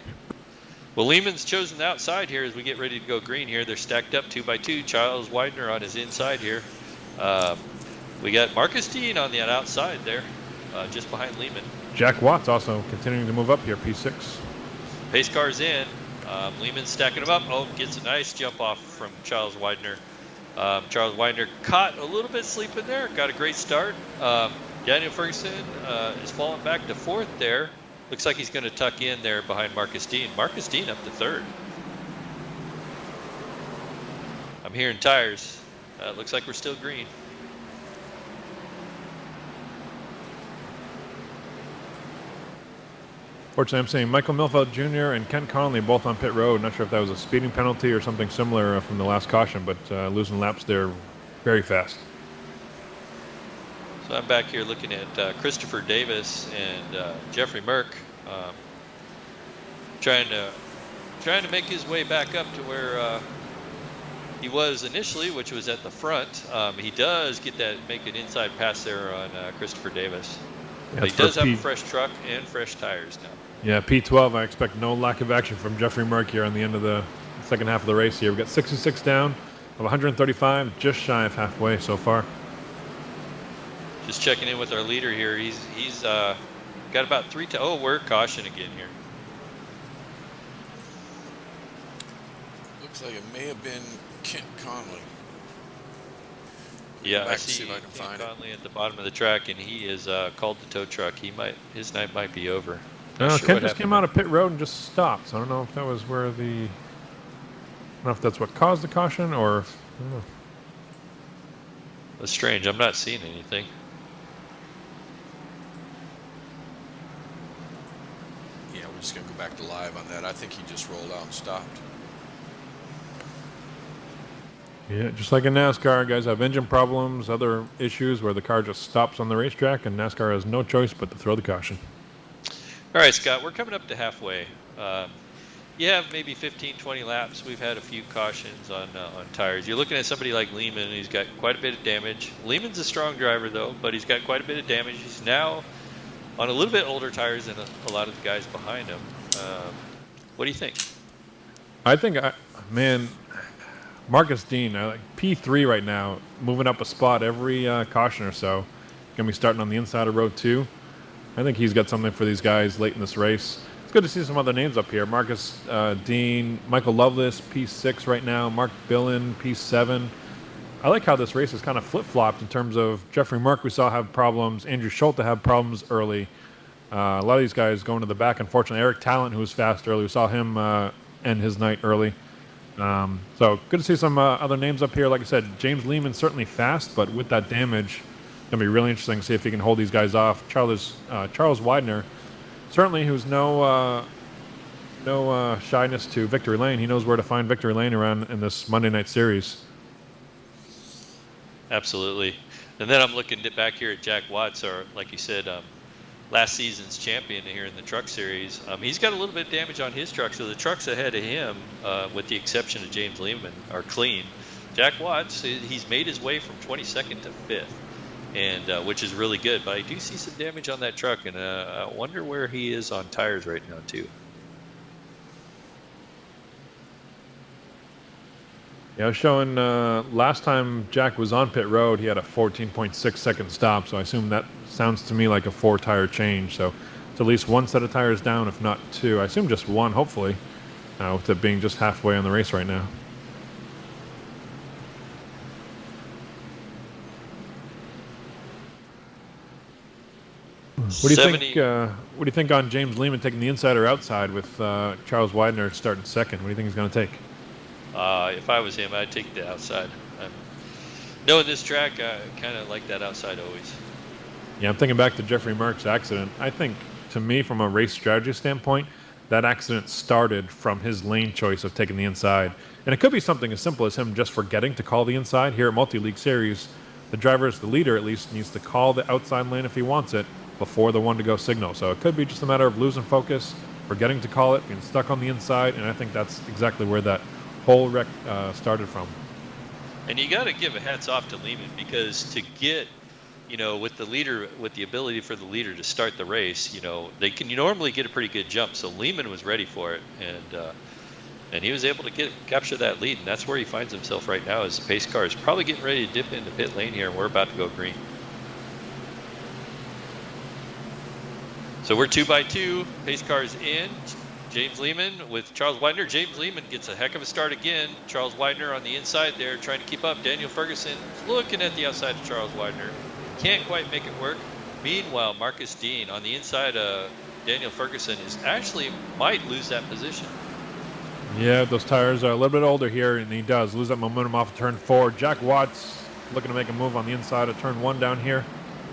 Well, Lehman's chosen the outside here as we get ready to go green here. They're stacked up 2 by 2. Charles Widener on his inside here. We got Marcus Dean on the outside there, just behind Lehman. Jack Watts also continuing to move up here, P6. Pace car's in. Lehman's stacking him up. Oh, gets a nice jump off from Charles Widener. Charles Widener caught a little bit sleeping there. Got a great start. Daniel Ferguson is falling back to 4th there. Looks like he's going to tuck in there behind Marcus Dean. Marcus Dean up to 3rd. I'm hearing tires. Looks like we're still green. Fortunately, I'm seeing Michael Milfeld Jr. and Kent Conley both on pit road. Not sure if that was a speeding penalty or something similar from the last caution, but losing laps there very fast. So I'm back here looking at Christopher Davis and Jeffrey Merck, trying to make his way back up to where he was initially, which was at the front. He does make an inside pass there on Christopher Davis. Yeah, But he does have a fresh truck and fresh tires now. Yeah, P12, I expect no lack of action from Jeffrey Merck here on the end of the second half of the race here. We've got 66 down of 135, just shy of halfway so far. Just checking in with our leader here. He's got about 3 to. Oh, we're caution again here. Looks like it may have been Kent Conley. Yeah, Back I to see see if I can Ken find it. Conley at the bottom of the track, and he is called the tow truck. His night might be over. Not No, sure Kent what just happened came there. out of pit road and just stopped. So I don't know if that was where the. I don't know if that's what caused the caution or. I don't know. That's strange. I'm not seeing anything. Yeah, we're just gonna go back to live on that. I think he just rolled out and stopped. Yeah, just like in NASCAR, guys have engine problems, other issues where the car just stops on the racetrack, and NASCAR has no choice but to throw the caution. All right, Scott, we're coming up to halfway. You have maybe 15, 20 laps. We've had a few cautions on tires. You're looking at somebody like Lehman, who's got quite a bit of damage. Lehman's a strong driver, though, but he's got quite a bit of damage. He's now on a little bit older tires than a lot of the guys behind him. What do you think? I think, man, Marcus Dean, like P3 right now, moving up a spot every caution or so. Going to be starting on the inside of row 2. I think he's got something for these guys late in this race. He's good to see some other names up here. Marcus Dean, Michael Lovelace, P6 right now. Mark Billen, P7. I like how this race is kind of flip-flopped in terms of Jeffrey Merck we saw have problems, Andrew Schulte have problems early. A lot of these guys going to the back, unfortunately. Eric Talent, who was fast early, we saw him end his night early. So good to see some other names up here. Like I said, James Lehman certainly fast, but with that damage, it's going to be really interesting to see if he can hold these guys off. Charles Widener, certainly, who's no shyness to victory lane. He knows where to find victory lane around in this Monday night series. Absolutely. And then I'm looking back here at Jack Watts, or like you said, last season's champion here in the truck series. He's got a little bit of damage on his truck, so the trucks ahead of him, with the exception of James Lehman, are clean. Jack Watts, he's made his way from 22nd to 5th, and which is really good. But I do see some damage on that truck, and I wonder where he is on tires right now too. Yeah, I was showing last time Jack was on pit road, he had a 14.6 second stop, so I assume that sounds to me like a 4-tire change. So it's at least one set of tires down, if not two. I assume just one, hopefully, with it being just halfway on the race right now. What do you think? What do you think on James Lehman taking the inside or outside with Charles Widener starting second? What do you think he's going to take? If I was him, I'd take the outside. Knowing this track, I kind of like that outside always. Yeah, I'm thinking back to Jeffrey Merck's accident. I think, to me, from a race strategy standpoint, that accident started from his lane choice of taking the inside. And it could be something as simple as him just forgetting to call the inside. Here at Multi-League Series, the driver, the leader at least, needs to call the outside lane if he wants it before the one-to-go signal. So it could be just a matter of losing focus, forgetting to call it, being stuck on the inside, and I think that's exactly where that whole wreck started from. And you got to give a hats off to Lehman, because to get, with the leader, with the ability for the leader to start the race, they can normally get a pretty good jump. So Lehman was ready for it, and he was able to capture that lead, and that's where he finds himself right now. As the pace car is probably getting ready to dip into pit lane here, and we're about to go green. So we're 2x2. Pace car is in. James Lehman with Charles Widener. James Lehman gets a heck of a start again. Charles Widener on the inside there trying to keep up. Daniel Ferguson looking at the outside of Charles Widener. Can't quite make it work. Meanwhile, Marcus Dean on the inside of Daniel Ferguson might lose that position. Yeah, those tires are a little bit older here, and he does lose that momentum off of turn 4. Jack Watts looking to make a move on the inside of turn 1 down here.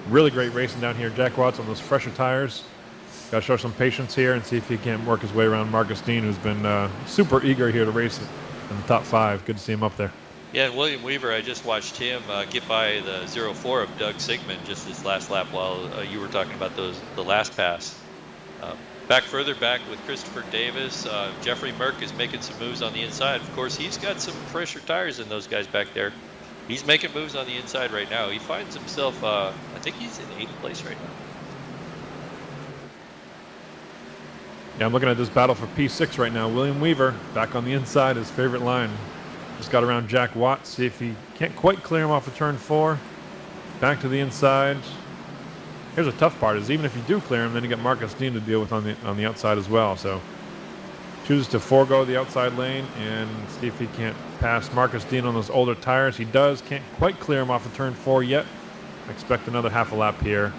Really great racing down here. Jack Watts on those fresher tires. Got to show some patience here and see if he can work his way around Marcus Dean, who's been super eager here to race in the top 5. Good to see him up there. Yeah, and William Weaver, I just watched him get by the 0-4 of Doug Sigmund just this last lap while you were talking about the last pass. Further back with Christopher Davis, Jeffrey Merck is making some moves on the inside. Of course, he's got some fresher tires than those guys back there. He's making moves on the inside right now. He finds himself, I think he's in 8th place right now. Yeah, I'm looking at this battle for P6 right now. William Weaver back on the inside, his favorite line. Just got around Jack Watts, see if he can't quite clear him off of turn 4. Back to the inside. Here's the tough part, is even if you do clear him, then you get Marcus Dean to deal with on the outside as well. So chooses to forego the outside lane and see if he can't pass Marcus Dean on those older tires. He does, can't quite clear him off of turn 4 yet. Expect another half a lap here.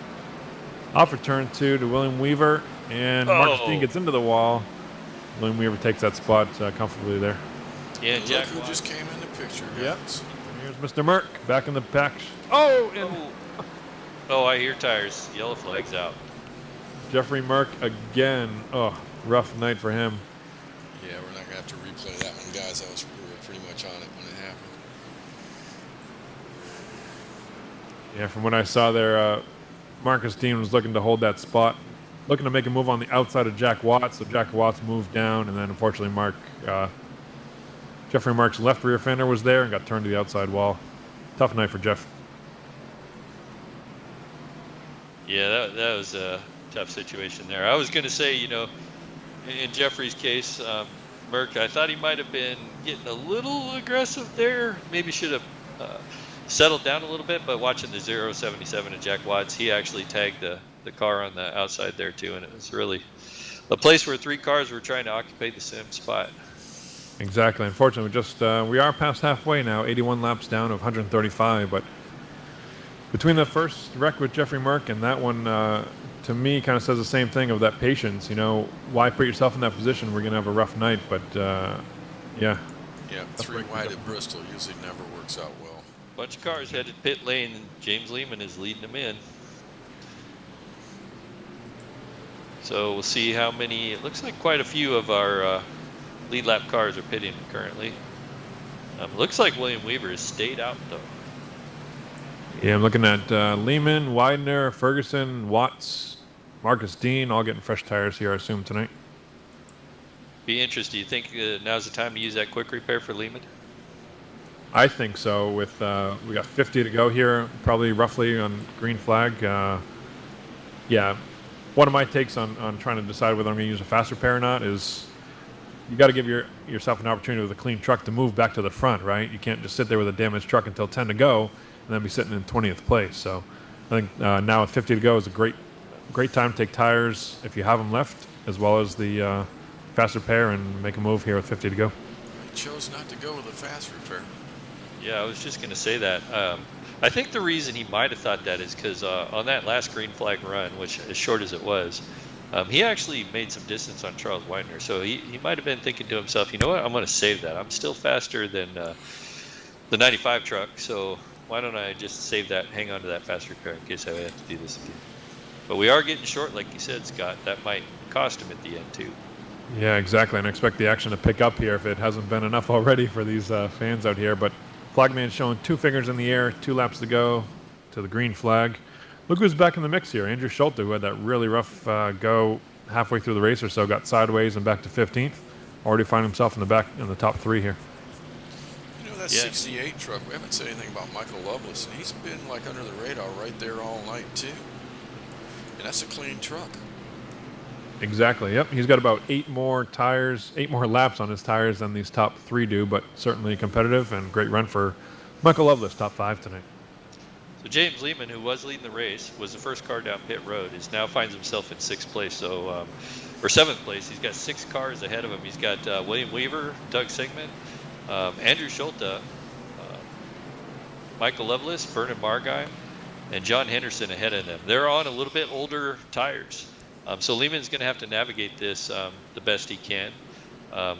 Off of turn 2 to William Weaver. And Marcus Dean gets into the wall. William Weaver takes that spot comfortably there. Yeah, and Jack look who just came in the picture, guys. Yep. Here's Mr. Merck back in the back. Oh, I hear tires. Yellow flag's out. Jeffrey Merck again. Oh, rough night for him. Yeah, we're not going to have to replay that one, guys. We were pretty much on it when it happened. Yeah, from what I saw there, Marcus Dean was looking to hold that spot. Looking to make a move on the outside of Jack Watts, so Jack Watts moved down, and then unfortunately Jeffrey Merck's left rear fender was there and got turned to the outside wall. Tough night for Jeff. Yeah, that was a tough situation there. I was going to say, in Jeffrey's case, Merck, I thought he might have been getting a little aggressive there. Maybe should have settled down a little bit, but watching the 0.77 of Jack Watts, he actually tagged the car on the outside there too, and it was really a place where 3 cars were trying to occupy the same spot. Exactly. Unfortunately, we are past halfway now, 81 laps down of 135. But between the first wreck with Jeffrey Merck and that one, to me, kind of says the same thing of that patience. Why put yourself in that position? We're gonna have a rough night, but yeah. Yeah, 3 wide at Bristol usually never works out well. Bunch of cars headed pit lane, and James Lehman is leading them in. So we'll see how many. It looks like quite a few of our lead lap cars are pitting currently. Looks like William Weaver has stayed out though. Yeah, I'm looking at Lehman, Widener, Ferguson, Watts, Marcus Dean, all getting fresh tires here, I assume, tonight. Be interested. Do you think now's the time to use that quick repair for Lehman? I think so. With we got 50 to go here, probably roughly on green flag. Yeah, one of my takes on trying to decide whether I'm going to use a fast repair or not is you got to give yourself an opportunity with a clean truck to move back to the front, right? You can't just sit there with a damaged truck until 10 to go and then be sitting in 20th place. So I think now with 50 to go is a great time to take tires if you have them left, as well as the fast repair, and make a move here with 50 to go. I chose not to go with a fast repair. Yeah, I was just going to say that. I think the reason he might have thought that is because on that last green flag run, which as short as it was, he actually made some distance on Charles Widener. So he might have been thinking to himself, you know what, I'm going to save that. I'm still faster than the 95 truck, so why don't I just save that, hang on to that fast repair in case I have to do this again. But we are getting short, like you said, Scott. That might cost him at the end, too. Yeah, exactly. And I expect the action to pick up here if it hasn't been enough already for these fans out here. But Flagman showing 2 fingers in the air, 2 laps to go to the green flag. Look who's back in the mix here. Andrew Schulte, who had that really rough go halfway through the race or so, got sideways and back to 15th. Already find himself in the top 3 here. That 68 truck, we haven't said anything about Michael Lovelace, and he's been like under the radar right there all night too. And that's a clean truck. Exactly. Yep. He's got about 8 more laps on his tires than these top 3 do, but certainly competitive and great run for Michael Lovelace, top 5 tonight. So James Lehman, who was leading the race, was the first car down pit road, now finds himself in 6th place. So, or 7th place. He's got 6 cars ahead of him. He's got William Weaver, Doug Sigmund, Andrew Schulte, Michael Lovelace, Vernon Margheim, and John Henderson ahead of them. They're on a little bit older tires. So Lehman's going to have to navigate this the best he can.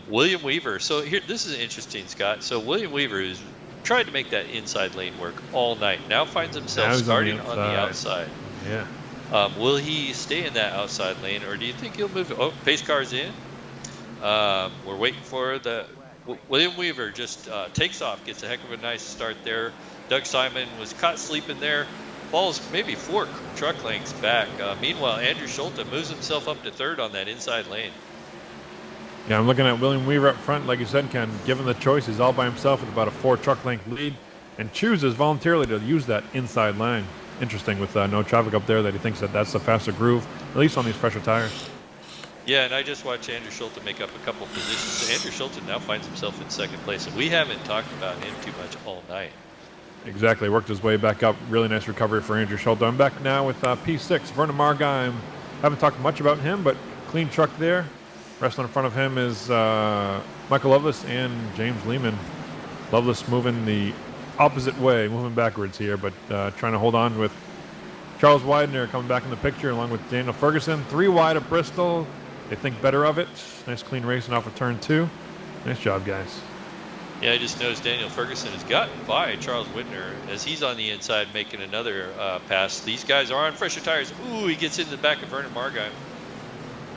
William Weaver. So here, this is interesting, Scott. So William Weaver has tried to make that inside lane work all night. Now finds himself starting on the outside. Yeah. Will he stay in that outside lane, or do you think he'll move? Oh, pace car's in. We're waiting for the William Weaver just takes off, gets a heck of a nice start there. Doug Simon was caught sleeping there. Falls maybe 4 truck lengths back. Meanwhile, Andrew Schulte moves himself up to 3rd on that inside lane. Yeah, I'm looking at William Weaver up front. Like you said, Ken, given the choice, he's all by himself with about a 4 truck length lead and chooses voluntarily to use that inside line. Interesting with no traffic up there that he thinks that's the faster groove, at least on these fresher tires. Yeah, and I just watched Andrew Schulte make up a couple positions. So Andrew Schulte now finds himself in 2nd place, and we haven't talked about him too much all night. Exactly, worked his way back up. Really nice recovery for Andrew Schulte. I'm back now with P6, Vernon Margheim. Haven't talked much about him, but clean truck there. Wrestling in front of him is Michael Lovelace and James Lehman. Lovelace moving the opposite way, moving backwards here, but trying to hold on with Charles Widener coming back in the picture along with Daniel Ferguson. 3 wide at Bristol. They think better of it. Nice clean racing off of turn 2. Nice job, guys. Yeah, I just noticed Daniel Ferguson has gotten by Charles Widener as he's on the inside making another pass. These guys are on fresher tires. Ooh, he gets into the back of Vernon Margheim.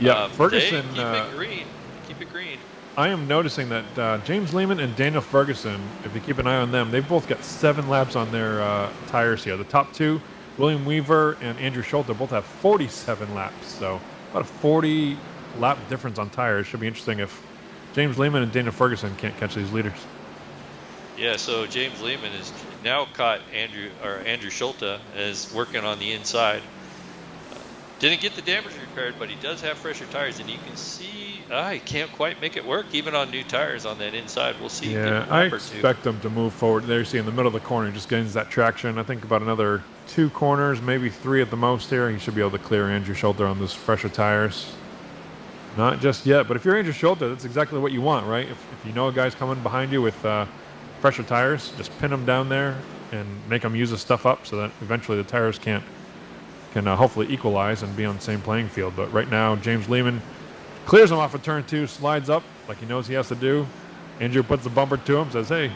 Yeah, Ferguson. Keep it green. Keep it green. I am noticing that James Lehman and Daniel Ferguson, if you keep an eye on them, they've both got 7 laps on their tires here. The top 2, William Weaver and Andrew Schulte, both have 47 laps. So about a 40 lap difference on tires. Should be interesting if James Lehman and Daniel Ferguson can't catch these leaders. Yeah, so James Lehman has now caught Andrew Schulte as working on the inside. Didn't get the damage repaired, but he does have fresher tires, and you can see he can't quite make it work even on new tires on that inside. We'll see. Yeah, I expect him to move forward. There you see in the middle of the corner, just gains that traction. I think about another 2 corners, maybe 3 at the most here. He should be able to clear Andrew Schulte on those fresher tires. Not just yet, but if you're Andrew Schulte, that's exactly what you want, right? If you know a guy's coming behind you with fresher tires, just pin him down there and make him use his stuff up so that eventually the tires can hopefully equalize and be on the same playing field. But right now, James Lehman clears him off of turn 2, slides up like he knows he has to do. Andrew puts the bumper to him, says, hey,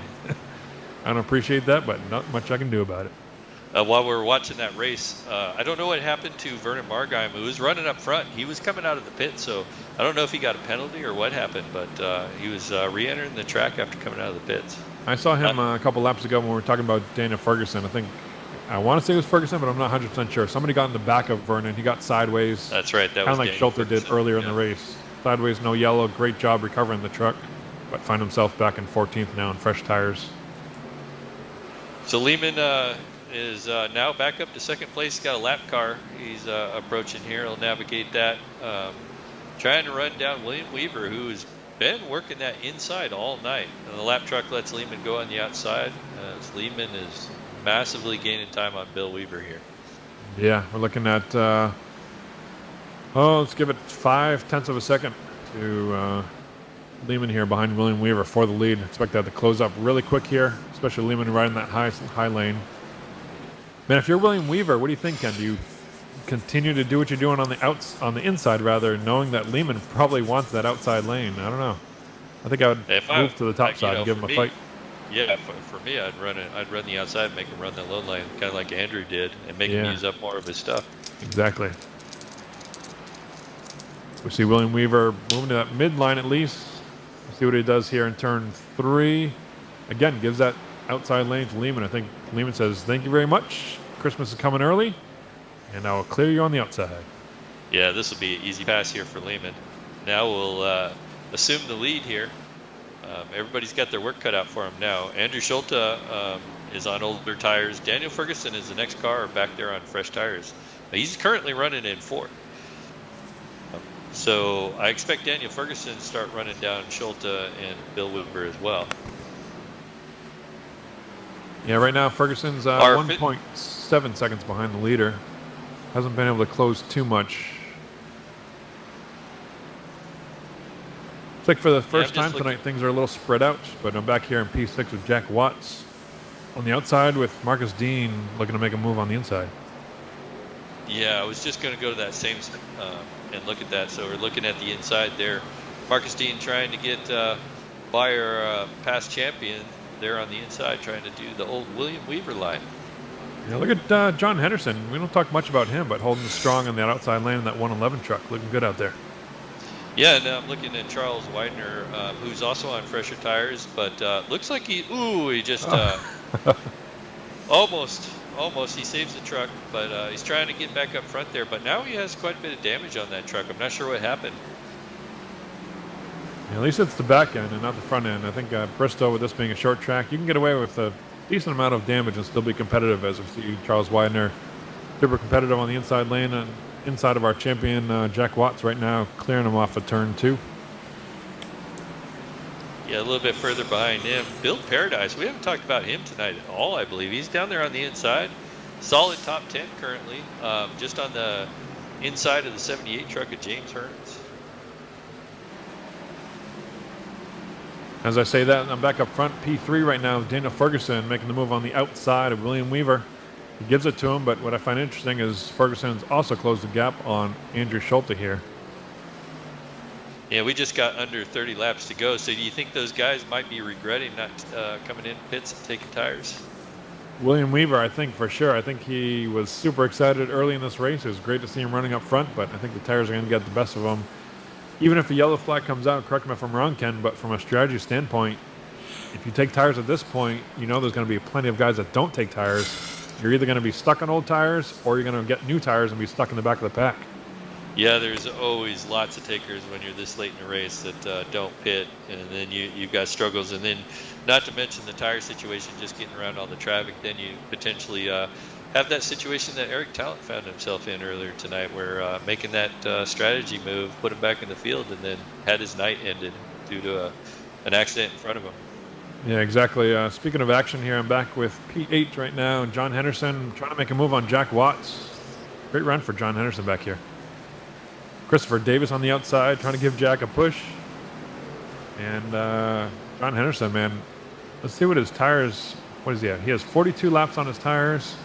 I don't appreciate that, but not much I can do about it. While we were watching that race, I don't know what happened to Vernon Margheim, who was running up front. He was coming out of the pit, so I don't know if he got a penalty or what happened, but he was re-entering the track after coming out of the pits. I saw him a couple laps ago when we were talking about Daniel Ferguson. I want to say it was Ferguson, but I'm not 100% sure. Somebody got in the back of Vernon. He got sideways. That's right. That kind was of like Daniel Schulte did Ferguson. earlier in the race. Sideways, no yellow. Great job recovering the truck, but find himself back in 14th now in fresh tires. So Lehman is now back up to second place. He's got a lap car he's approaching here. He'll navigate that. Trying to run down William Weaver, who has been working that inside all night. And the lap truck lets Lehman go on the outside. As Lehman is massively gaining time on Bill Weaver here. Yeah, we're looking at, let's give it 0.5 of a second to Lehman here behind William Weaver for the lead. Expect that to close up really quick here, especially Lehman riding that high lane. Man, if you're William Weaver, what do you think, Ken? Do you continue to do what you're doing on the inside, rather, knowing that Lehman probably wants that outside lane? I don't know. I think I would move to the top side and give him a fight. Yeah, for me, I'd run the outside, and make him run that low lane, kind of like Andrew did, and make him use up more of his stuff. Exactly. We see William Weaver moving to that mid-line at least. See what he does here in turn 3. Again, gives that outside lane to Lehman. I think Lehman says, thank you very much. Christmas is coming early, and I will clear you on the outside. Yeah, this will be an easy pass here for Lehman. Now we'll assume the lead here. Everybody's got their work cut out for him now. Andrew Schulte is on older tires. Daniel Ferguson is the next car back there on fresh tires. He's currently running in 4th. So I expect Daniel Ferguson to start running down Schulte and Bill Weaver as well. Yeah, right now Ferguson's 1.7 seconds behind the leader. Hasn't been able to close too much. It's like for the first time tonight, things are a little spread out, but I'm back here in P6 with Jack Watts on the outside with Marcus Dean looking to make a move on the inside. Yeah, I was just going to go to that same and look at that. So we're looking at the inside there. Marcus Dean trying to get by our past champion there on the inside, trying to do the old William Weaver line. Yeah, look at John Henderson. We don't talk much about him, but holding strong on that outside lane in that 111 truck. Looking good out there. Yeah, and I'm looking at Charles Widener, who's also on fresher tires, but looks like he just almost he saves the truck, but he's trying to get back up front there. But now he has quite a bit of damage on that truck. I'm not sure what happened. Yeah, at least it's the back end and not the front end. I think Bristol, with this being a short track, you can get away with a decent amount of damage and still be competitive, as we see Charles Widener super competitive on the inside lane and inside of our champion Jack Watts right now, clearing him off of turn 2. Yeah, a little bit further behind him, Bill Paradise. We haven't talked about him tonight at all, I believe. He's down there on the inside. Solid top 10 currently, just on the inside of the 78 truck of James Hearns. As I say that, I'm back up front, P3 right now, Daniel Ferguson making the move on the outside of William Weaver. He gives it to him, but what I find interesting is Ferguson's also closed the gap on Andrew Schulte here. Yeah, we just got under 30 laps to go. So do you think those guys might be regretting not coming in pits and taking tires? William Weaver, I think for sure. I think he was super excited early in this race. It was great to see him running up front, but I think the tires are going to get the best of him. Even if a yellow flag comes out, correct me if I'm wrong, Ken, but from a strategy standpoint, if you take tires at this point, you know there's going to be plenty of guys that don't take tires. You're either going to be stuck on old tires or you're going to get new tires and be stuck in the back of the pack. Yeah, there's always lots of takers when you're this late in the race that don't pit, and then you've got struggles. And then not to mention the tire situation, just getting around all the traffic, then you potentially have that situation that Eric Talent found himself in earlier tonight, where making that strategy move put him back in the field and then had his night ended due to an accident in front of him. Yeah, exactly. Speaking of action here, I'm back with P8 right now, and John Henderson trying to make a move on Jack Watts. Great run for John Henderson back here. Christopher Davis on the outside trying to give Jack a push. And John Henderson, man, let's see what his tires, what does he have? He has 42 laps on his tires.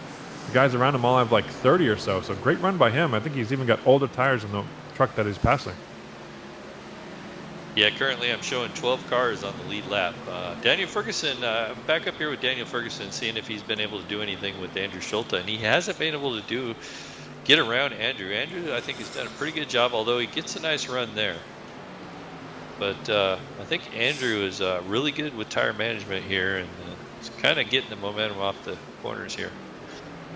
The guys around him all have like 30 or so. So great run by him. I think he's even got older tires in the truck that he's passing. Yeah, currently I'm showing 12 cars on the lead lap. Daniel Ferguson, I'm back up here with Daniel Ferguson, seeing if he's been able to do anything with Andrew Schulte, and he hasn't been able to get around Andrew. Andrew, I think, has done a pretty good job, although he gets a nice run there. But I think Andrew is really good with tire management here, and he's kind of getting the momentum off the corners here.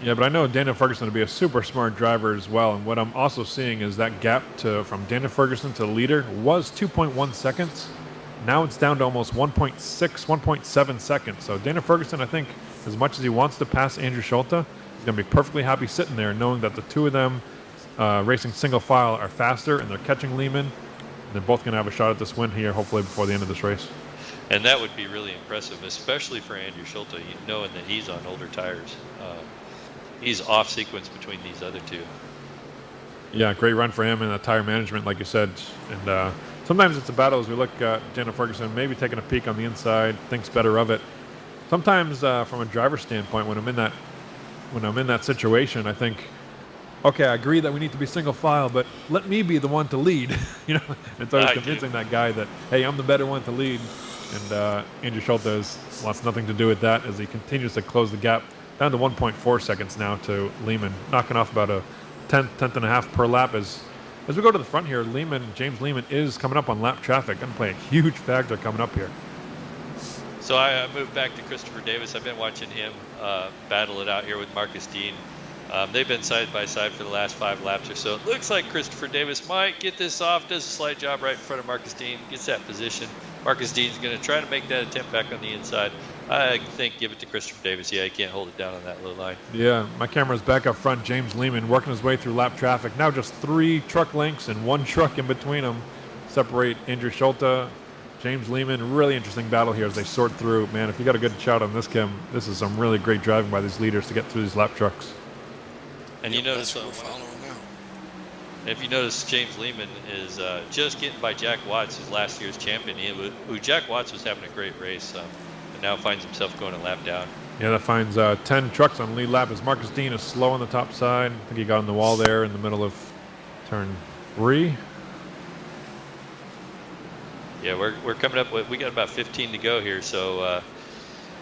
Yeah, but I know Daniel Ferguson to be a super smart driver as well. And what I'm also seeing is that gap from Daniel Ferguson to the leader was 2.1 seconds. Now it's down to almost 1.6, 1.7 seconds. So Daniel Ferguson, I think, as much as he wants to pass Andrew Schulte, he's going to be perfectly happy sitting there knowing that the two of them racing single file are faster and they're catching Lehman. They're both going to have a shot at this win here, hopefully before the end of this race. And that would be really impressive, especially for Andrew Schulte, knowing that he's on older tires. He's off sequence between these other two. Yeah, great run for him and the tire management, like you said. And sometimes it's a battle as we look at Daniel Ferguson, maybe taking a peek on the inside, thinks better of it. Sometimes from a driver's standpoint, when I'm in that situation, I think, okay, I agree that we need to be single file, but let me be the one to lead. It's always convincing that guy that, hey, I'm the better one to lead. And Andrew Schulte wants nothing to do with that as he continues to close the gap down to 1.4 seconds now to Lehman, knocking off about a tenth and a half per lap. As we go to the front here, James Lehman is coming up on lap traffic. Going to play a huge factor coming up here. So I moved back to Christopher Davis. I've been watching him battle it out here with Marcus Dean. They've been side by side for the last 5 laps or so. It looks like Christopher Davis might get this off, does a slight job right in front of Marcus Dean, gets that position. Marcus Dean's going to try to make that attempt back on the inside. I think give it to Christopher Davis. Yeah, he can't hold it down on that low line. Yeah, my camera's back up front. James Lehman working his way through lap traffic. Now just 3 truck lengths and 1 truck in between them separate Andrew Schulte, James Lehman. Really interesting battle here as they sort through. Man, if you got a good shot on this, Kim, this is some really great driving by these leaders to get through these lap trucks. And you notice that's what we're following now. if you notice, James Lehman is just getting by Jack Watts, who's last year's champion. Jack Watts was having a great race, and now finds himself going a lap down. Yeah, that finds 10 trucks on lead lap as Marcus Dean is slow on the top side. I think he got on the wall there in the middle of turn 3. Yeah, we're coming up with, we got about 15 to go here, so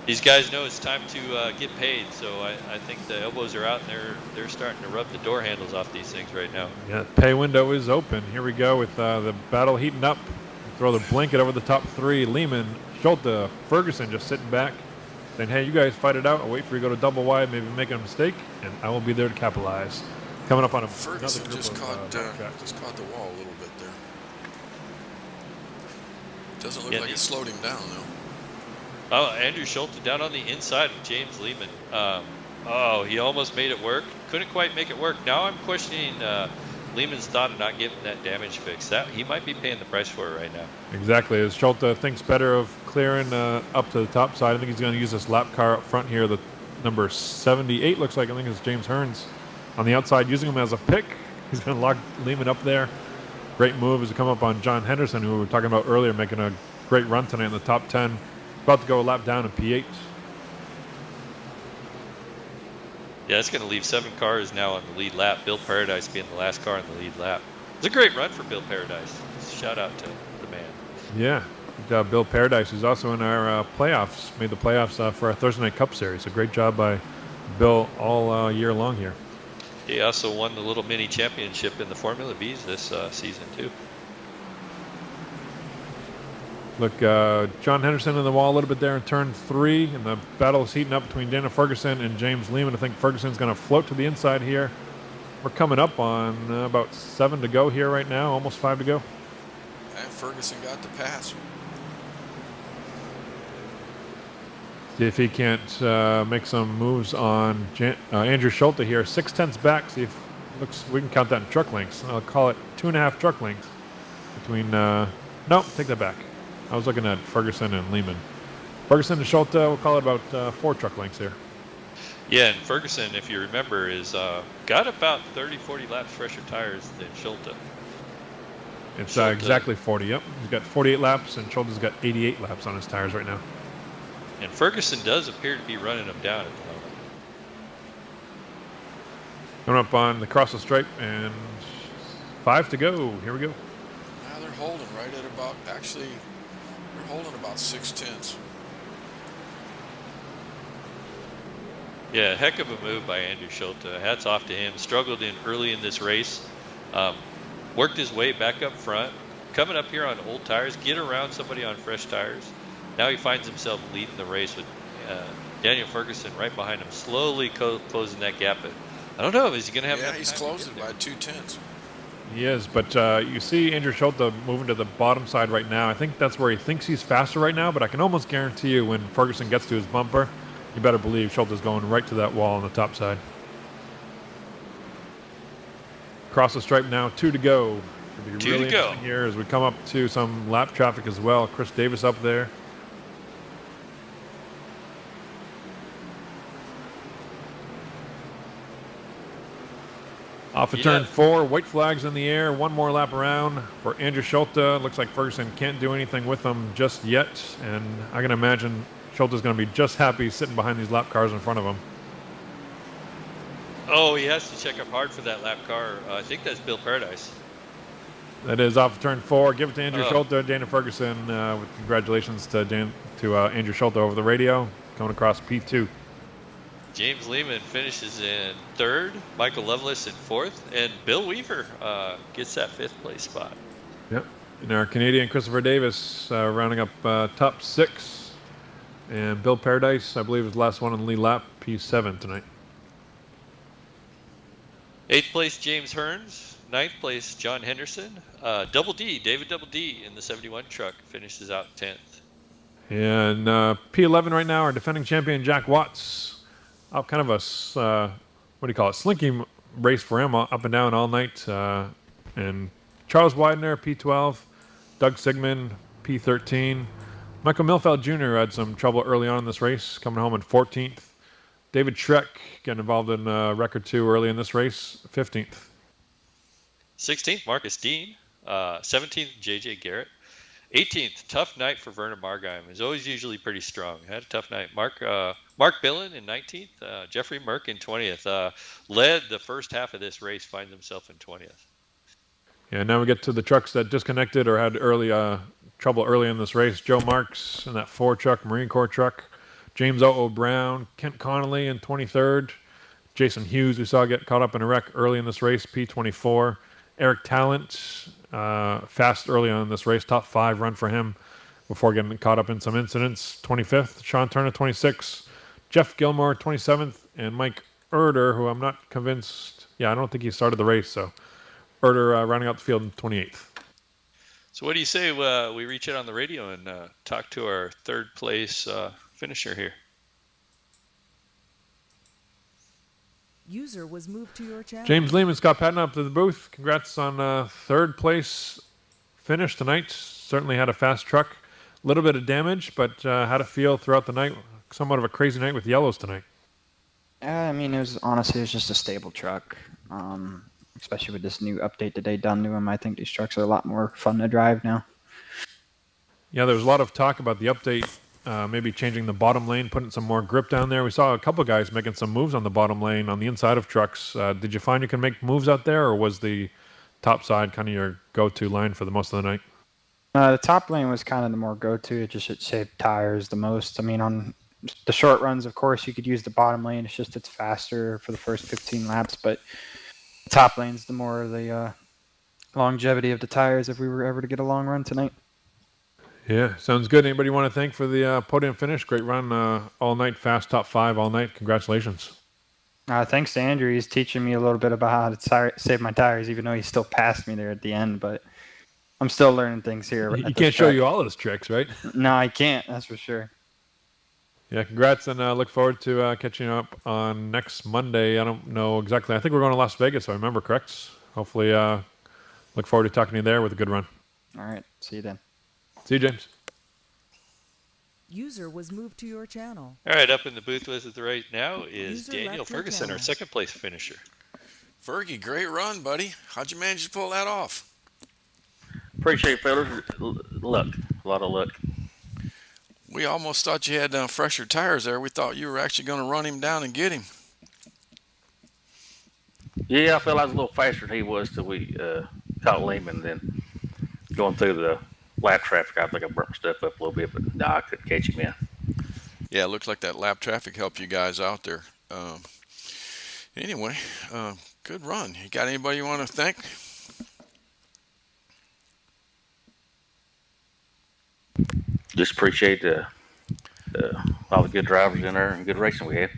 these guys know it's time to get paid. So I think the elbows are out, and they're starting to rub the door handles off these things right now. Yeah, pay window is open. Here we go with the battle heating up. Throw the blanket over the top 3. Lehman, Schulte, Ferguson just sitting back, saying, hey, you guys fight it out. I'll wait for you to go to double wide, maybe make a mistake, and I will be there to capitalize. Coming up on a Ferguson another just group caught of, just caught the wall a little bit there. Doesn't look like it slowed him down though. Oh, Andrew Schulte down on the inside of James Lehman. He almost made it work. Couldn't quite make it work. Now I'm questioning Lehman's thought of not getting that damage fixed. That he might be paying the price for it right now. Exactly. As Schulte thinks better of clearing up to the top side, I think he's going to use this lap car up front here. The number 78 looks like, I think it's James Hearns on the outside, using him as a pick. He's going to lock Lehman up there. Great move as to come up on John Henderson, who we were talking about earlier, making a great run tonight in the top 10. About to go a lap down in P8. Yeah, it's going to leave 7 cars now on the lead lap. Bill Paradise being the last car on the lead lap. It's a great run for Bill Paradise. Shout out to the man. Yeah, good job, Bill Paradise, who's also in our playoffs, made the playoffs for our Thursday Night Cup Series. So great job by Bill all year long here. He also won the little mini championship in the Formula Bs this season, too. Look, John Henderson in the wall a little bit there in turn 3, and the battle is heating up between Daniel Ferguson and James Lehman. I think Ferguson's going to float to the inside here. We're coming up on about 7 to go here right now, almost 5 to go. And Ferguson got the pass. See if he can't make some moves on Andrew Schulte here. 6/10 back. See if we can count that in truck lengths. I'll call it 2.5 truck lengths between. No, take that back. I was looking at Ferguson and Lehman. Ferguson and Schulte, we'll call it about 4 truck lengths here. Yeah, and Ferguson, if you remember, is got about 30, 40 laps fresher tires than Schulte. It's Schulte. exactly 40. Yep, he's got 48 laps, and Schulte's got 88 laps on his tires right now. And Ferguson does appear to be running him down at the moment. Coming up on the cross the stripe, and 5 to go. Here we go. Now they're holding right at about, actually, they're holding about 6/10. Yeah, heck of a move by Andrew Schulte. Hats off to him. Struggled in early in this race. Worked his way back up front. Coming up here on old tires, get around somebody on fresh tires. Now he finds himself leading the race with Daniel Ferguson right behind him, slowly closing that gap. But I don't know, is he going to have Yeah, enough he's time to closing get there? by 2/10. He is, but you see Andrew Schulte moving to the bottom side right now. I think that's where he thinks he's faster right now, but I can almost guarantee you when Ferguson gets to his bumper, you better believe Schulte's going right to that wall on the top side. Cross the stripe now, 2 to go. Should be 2 really to go. interesting here as we come up to some lap traffic as well. Chris Davis up there. Off of turn 4, white flags in the air, one more lap around for Andrew Schulte. Looks like Ferguson can't do anything with him just yet, and I can imagine Schulte's going to be just happy sitting behind these lap cars in front of him. Oh, he has to check up hard for that lap car. I think that's Bill Paradise. That is off of turn 4. Give it to Andrew Schulte, Dana Ferguson. With congratulations to Andrew Schulte over the radio, coming across P2. James Lehman finishes in 3rd, Michael Lovelace in 4th, and Bill Weaver gets that 5th place spot. Yep. And our Canadian Christopher Davis rounding up top 6. And Bill Paradise, I believe, is the last one on the lead lap, P7 tonight. 8th place, James Hearns. 9th place, John Henderson. David Double D in the 71 truck finishes out 10th. And P11 right now, our defending champion, Jack Watts. Up kind of a, what do you call it, slinky race for him, up and down all night. And Charles Widener, P12. Doug Sigmund, P13. Michael Milfeld Jr. had some trouble early on in this race, coming home in 14th. David Schreck getting involved in record 2 early in this race, 15th. 16th, Marcus Dean. 17th, J.J. Garrett. 18th, tough night for Werner Margheim. He's always usually pretty strong. Had a tough night. Mark Billen in 19th. Jeffrey Merck in 20th. Led the first half of this race, finds himself in 20th. Yeah, now we get to the trucks that disconnected or had early trouble early in this race. Joe Marks in that 4 truck, Marine Corps truck. James O. Brown, Kent Connolly in 23rd. Jason Hughes, we saw get caught up in a wreck early in this race, P24. Eric Talent, fast early on in this race, top 5 run for him before getting caught up in some incidents. 25th, Sean Turner, 26th. Jeff Gilmore, 27th. And Mike Erder, who I'm not convinced, I don't think he started the race, so Erder rounding out the field in 28th. So what do you say we reach out on the radio and talk to our 3rd place finisher here? User was moved to your channel. James Lehman, Scott Patton up to the booth. Congrats on 3rd place finish tonight. Certainly had a fast truck. A little bit of damage, but had a feel throughout the night. Somewhat of a crazy night with yellows tonight. I mean, it was just a stable truck. Especially with this new update that they done to them. I think these trucks are a lot more fun to drive now. Yeah, there was a lot of talk about the update, maybe changing the bottom lane, putting some more grip down there. We saw a couple guys making some moves on the bottom lane on the inside of trucks. Did you find you can make moves out there, or was the top side kind of your go-to line for the most of the night? The top lane was kind of the more go-to. It just saved tires the most. I mean, on the short runs, of course, you could use the bottom lane. It's just it's faster for the first 15 laps, but the top lane's the more the longevity of the tires if we were ever to get a long run tonight. Yeah, sounds good. Anybody want to thank for the podium finish? Great run all night, fast top 5 all night. Congratulations. Thanks to Andrew. He's teaching me a little bit about how to save my tires, even though he still passed me there at the end. But I'm still learning things here. He can't show you all of his tricks, right? No, I can't. That's for sure. Yeah, congrats, and look forward to catching up on next Monday. I don't know exactly. I think we're going to Las Vegas, if I remember correct. Hopefully, look forward to talking to you there with a good run. All right. See you then. See you, James. User was moved to your channel. All right, up in the booth with us right now is User Daniel left your Ferguson, our channel. 2nd place finisher. Fergie, great run, buddy. How'd you manage to pull that off? Appreciate it, fellas. Luck. A lot of luck. We almost thought you had fresher tires there. We thought you were actually going to run him down and get him. Yeah, I felt I was a little faster than he was till we caught Lehman. Then going through the lap traffic, I think I burnt my stuff up a little bit, but no, I couldn't catch him in. Yeah, it looked like that lap traffic helped you guys out there. Anyway, good run. You got anybody you want to thank? Just appreciate all the good drivers in there and good racing we had.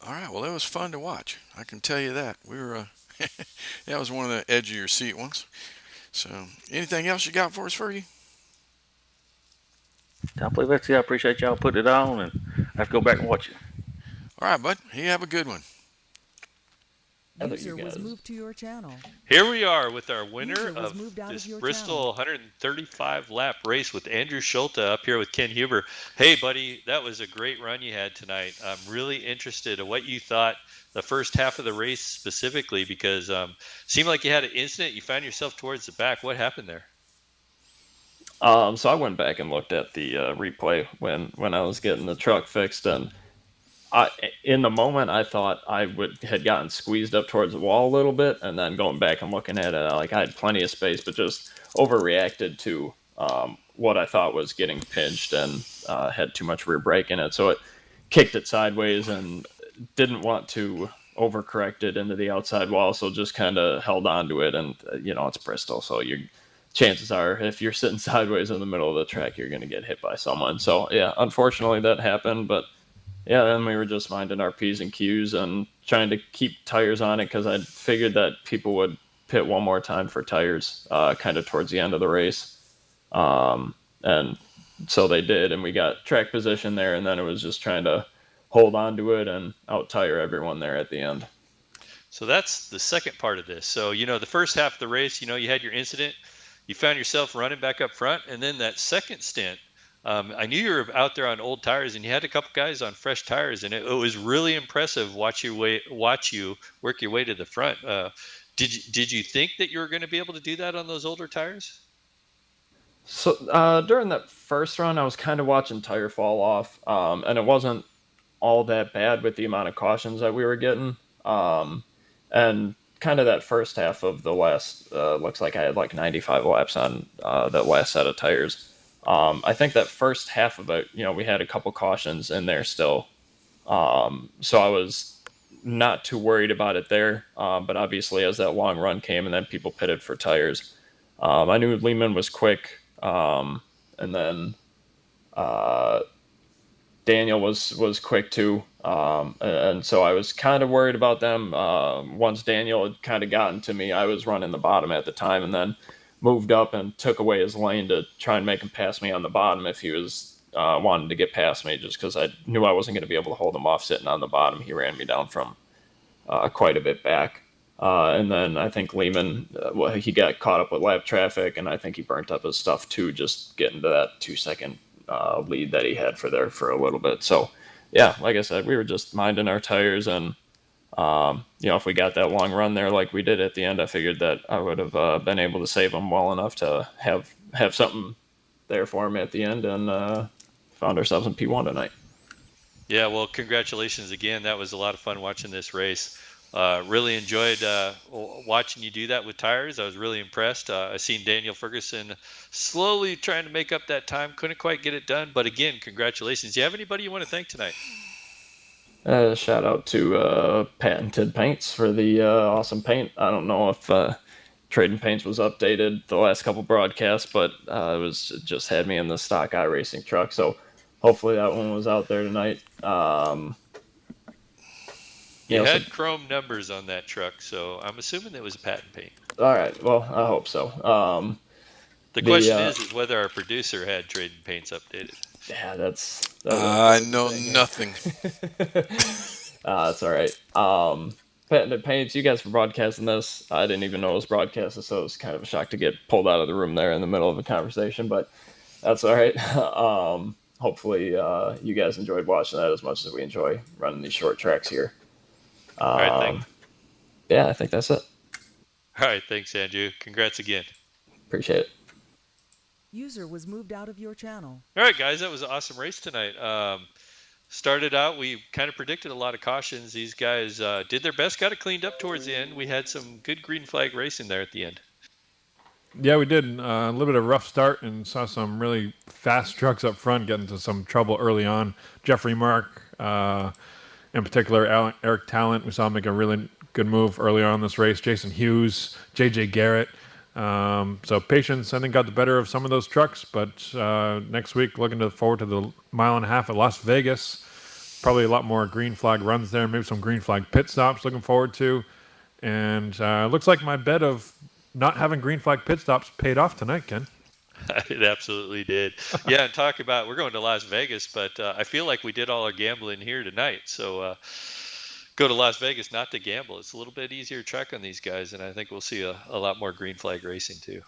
All right. Well, it was fun to watch. I can tell you that. We were. That was one of the edge of your seat ones. So, anything else you got for us, Fergie? I believe that's it. I appreciate y'all putting it on, and I have to go back and watch it. All right, bud. You have a good one. How about you User was guys? moved to your channel. Here we are with our winner User was of moved out this of your Bristol 135 lap race with Andrew Schulte up here with Ken Huber. Hey, buddy, that was a great run you had tonight. I'm really interested in what you thought the first half of the race specifically, because seemed like you had an incident. You found yourself towards the back. What happened there? So I went back and looked at the replay when I was getting the truck fixed, and in the moment I thought had gotten squeezed up towards the wall a little bit, and then going back and looking at it, like I had plenty of space, but just overreacted to what I thought was getting pinched and had too much rear brake in it, so it kicked it sideways and didn't want to overcorrect it into the outside wall, so just kind of held on to it, and it's Bristol, so chances are if you're sitting sideways in the middle of the track, you're going to get hit by someone. So yeah, unfortunately that happened, but yeah, then we were just minding our P's and Q's and trying to keep tires on it, because I figured that people would pit one more time for tires kind of towards the end of the race, and so they did, and we got track position there, and then it was just trying to hold on to it and out tire everyone there at the end. So that's the second part of this. So, the first half of the race, you had your incident, you found yourself running back up front, and then that second stint, I knew you were out there on old tires, and you had a couple guys on fresh tires, and it was really impressive watch you work your way to the front. Did you think that you were going to be able to do that on those older tires? So during that first run, I was kind of watching tire fall off, and it wasn't all that bad with the amount of cautions that we were getting. And kind of that first half of the last, looks like I had like 95 laps on that last set of tires. I think that first half of it, we had a couple cautions in there still. So I was not too worried about it there. But obviously as that long run came and then people pitted for tires, I knew Lehman was quick. And then Daniel was quick too. And so I was kind of worried about them. Once Daniel had kind of gotten to me, I was running the bottom at the time, and then moved up and took away his lane to try and make him pass me on the bottom if he was wanting to get past me, just because I knew I wasn't going to be able to hold him off sitting on the bottom. He ran me down from quite a bit back. And then I think Lehman, he got caught up with lap traffic, and I think he burnt up his stuff too, just getting to that 2-second lead that he had for a little bit. So yeah, like I said, we were just minding our tires, and if we got that long run there like we did at the end, I figured that I would have been able to save him well enough to have something there for him at the end, and found ourselves in P1 tonight. Yeah, well, congratulations again. That was a lot of fun watching this race. Really enjoyed watching you do that with tires. I was really impressed. I seen Daniel Ferguson slowly trying to make up that time. Couldn't quite get it done. But again, congratulations. Do you have anybody you want to thank tonight? Shout out to Patented Paints for the awesome paint. I don't know if Trading Paints was updated the last couple broadcasts, but it just had me in the stock iRacing truck. So hopefully that one was out there tonight. You had chrome numbers on that truck, so I'm assuming it was a patent paint. All right. Well, I hope so. The question is whether our producer had Trading Paints updated. Yeah, that's I know nothing. That's all right. Patented Paints, you guys for broadcasting this. I didn't even know it was broadcasted, so it was kind of a shock to get pulled out of the room there in the middle of a conversation, but that's all right. Hopefully you guys enjoyed watching that as much as we enjoy running these short tracks here. All right, thanks. Yeah, I think that's it. All right, thanks, Andrew. Congrats again. Appreciate it. User was moved out of your channel. All right, guys, that was an awesome race tonight. Started out, we kind of predicted a lot of cautions. These guys did their best, got it cleaned up towards the end. We had some good green flag racing there at the end. Yeah, we did a little bit of a rough start and saw some really fast trucks up front get into some trouble early on. Jeffrey Mark, in particular, Eric Talent, we saw him make a really good move early on in this race. Jason Hughes, JJ Garrett. So patience, I think, got the better of some of those trucks. But next week, looking forward to the mile and a half at Las Vegas. Probably a lot more green flag runs there, maybe some green flag pit stops looking forward to. And looks like my bet of not having green flag pit stops paid off tonight, Ken. It absolutely did. Yeah, and talk about, we're going to Las Vegas, but I feel like we did all our gambling here tonight. So go to Las Vegas not to gamble. It's a little bit easier track on these guys, and I think we'll see a lot more green flag racing too.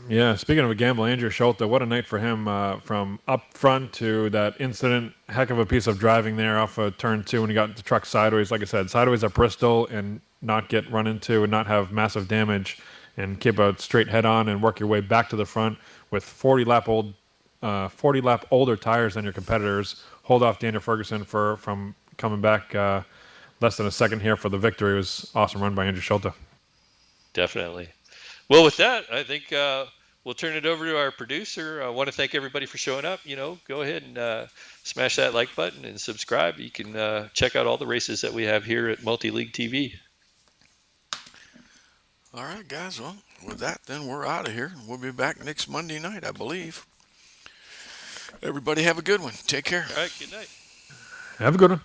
Yeah, speaking of a gamble, Andrew Schulte, what a night for him from up front to that incident. Heck of a piece of driving there off of turn 2 when he got the truck sideways. Like I said, sideways at Bristol and not get run into and not have massive damage and keep a straight head on and work your way back to the front with 40 lap older tires than your competitors. Hold off Daniel Ferguson from coming back less than a second here for the victory. It was an awesome run by Andrew Schulte. Definitely. Well, with that, I think we'll turn it over to our producer. I want to thank everybody for showing up. Go ahead and smash that like button and subscribe. You can check out all the races that we have here at Multi-League TV. All right, guys. Well, with that, then we're out of here. We'll be back next Monday night, I believe. Everybody have a good one. Take care. All right, good night. Have a good one.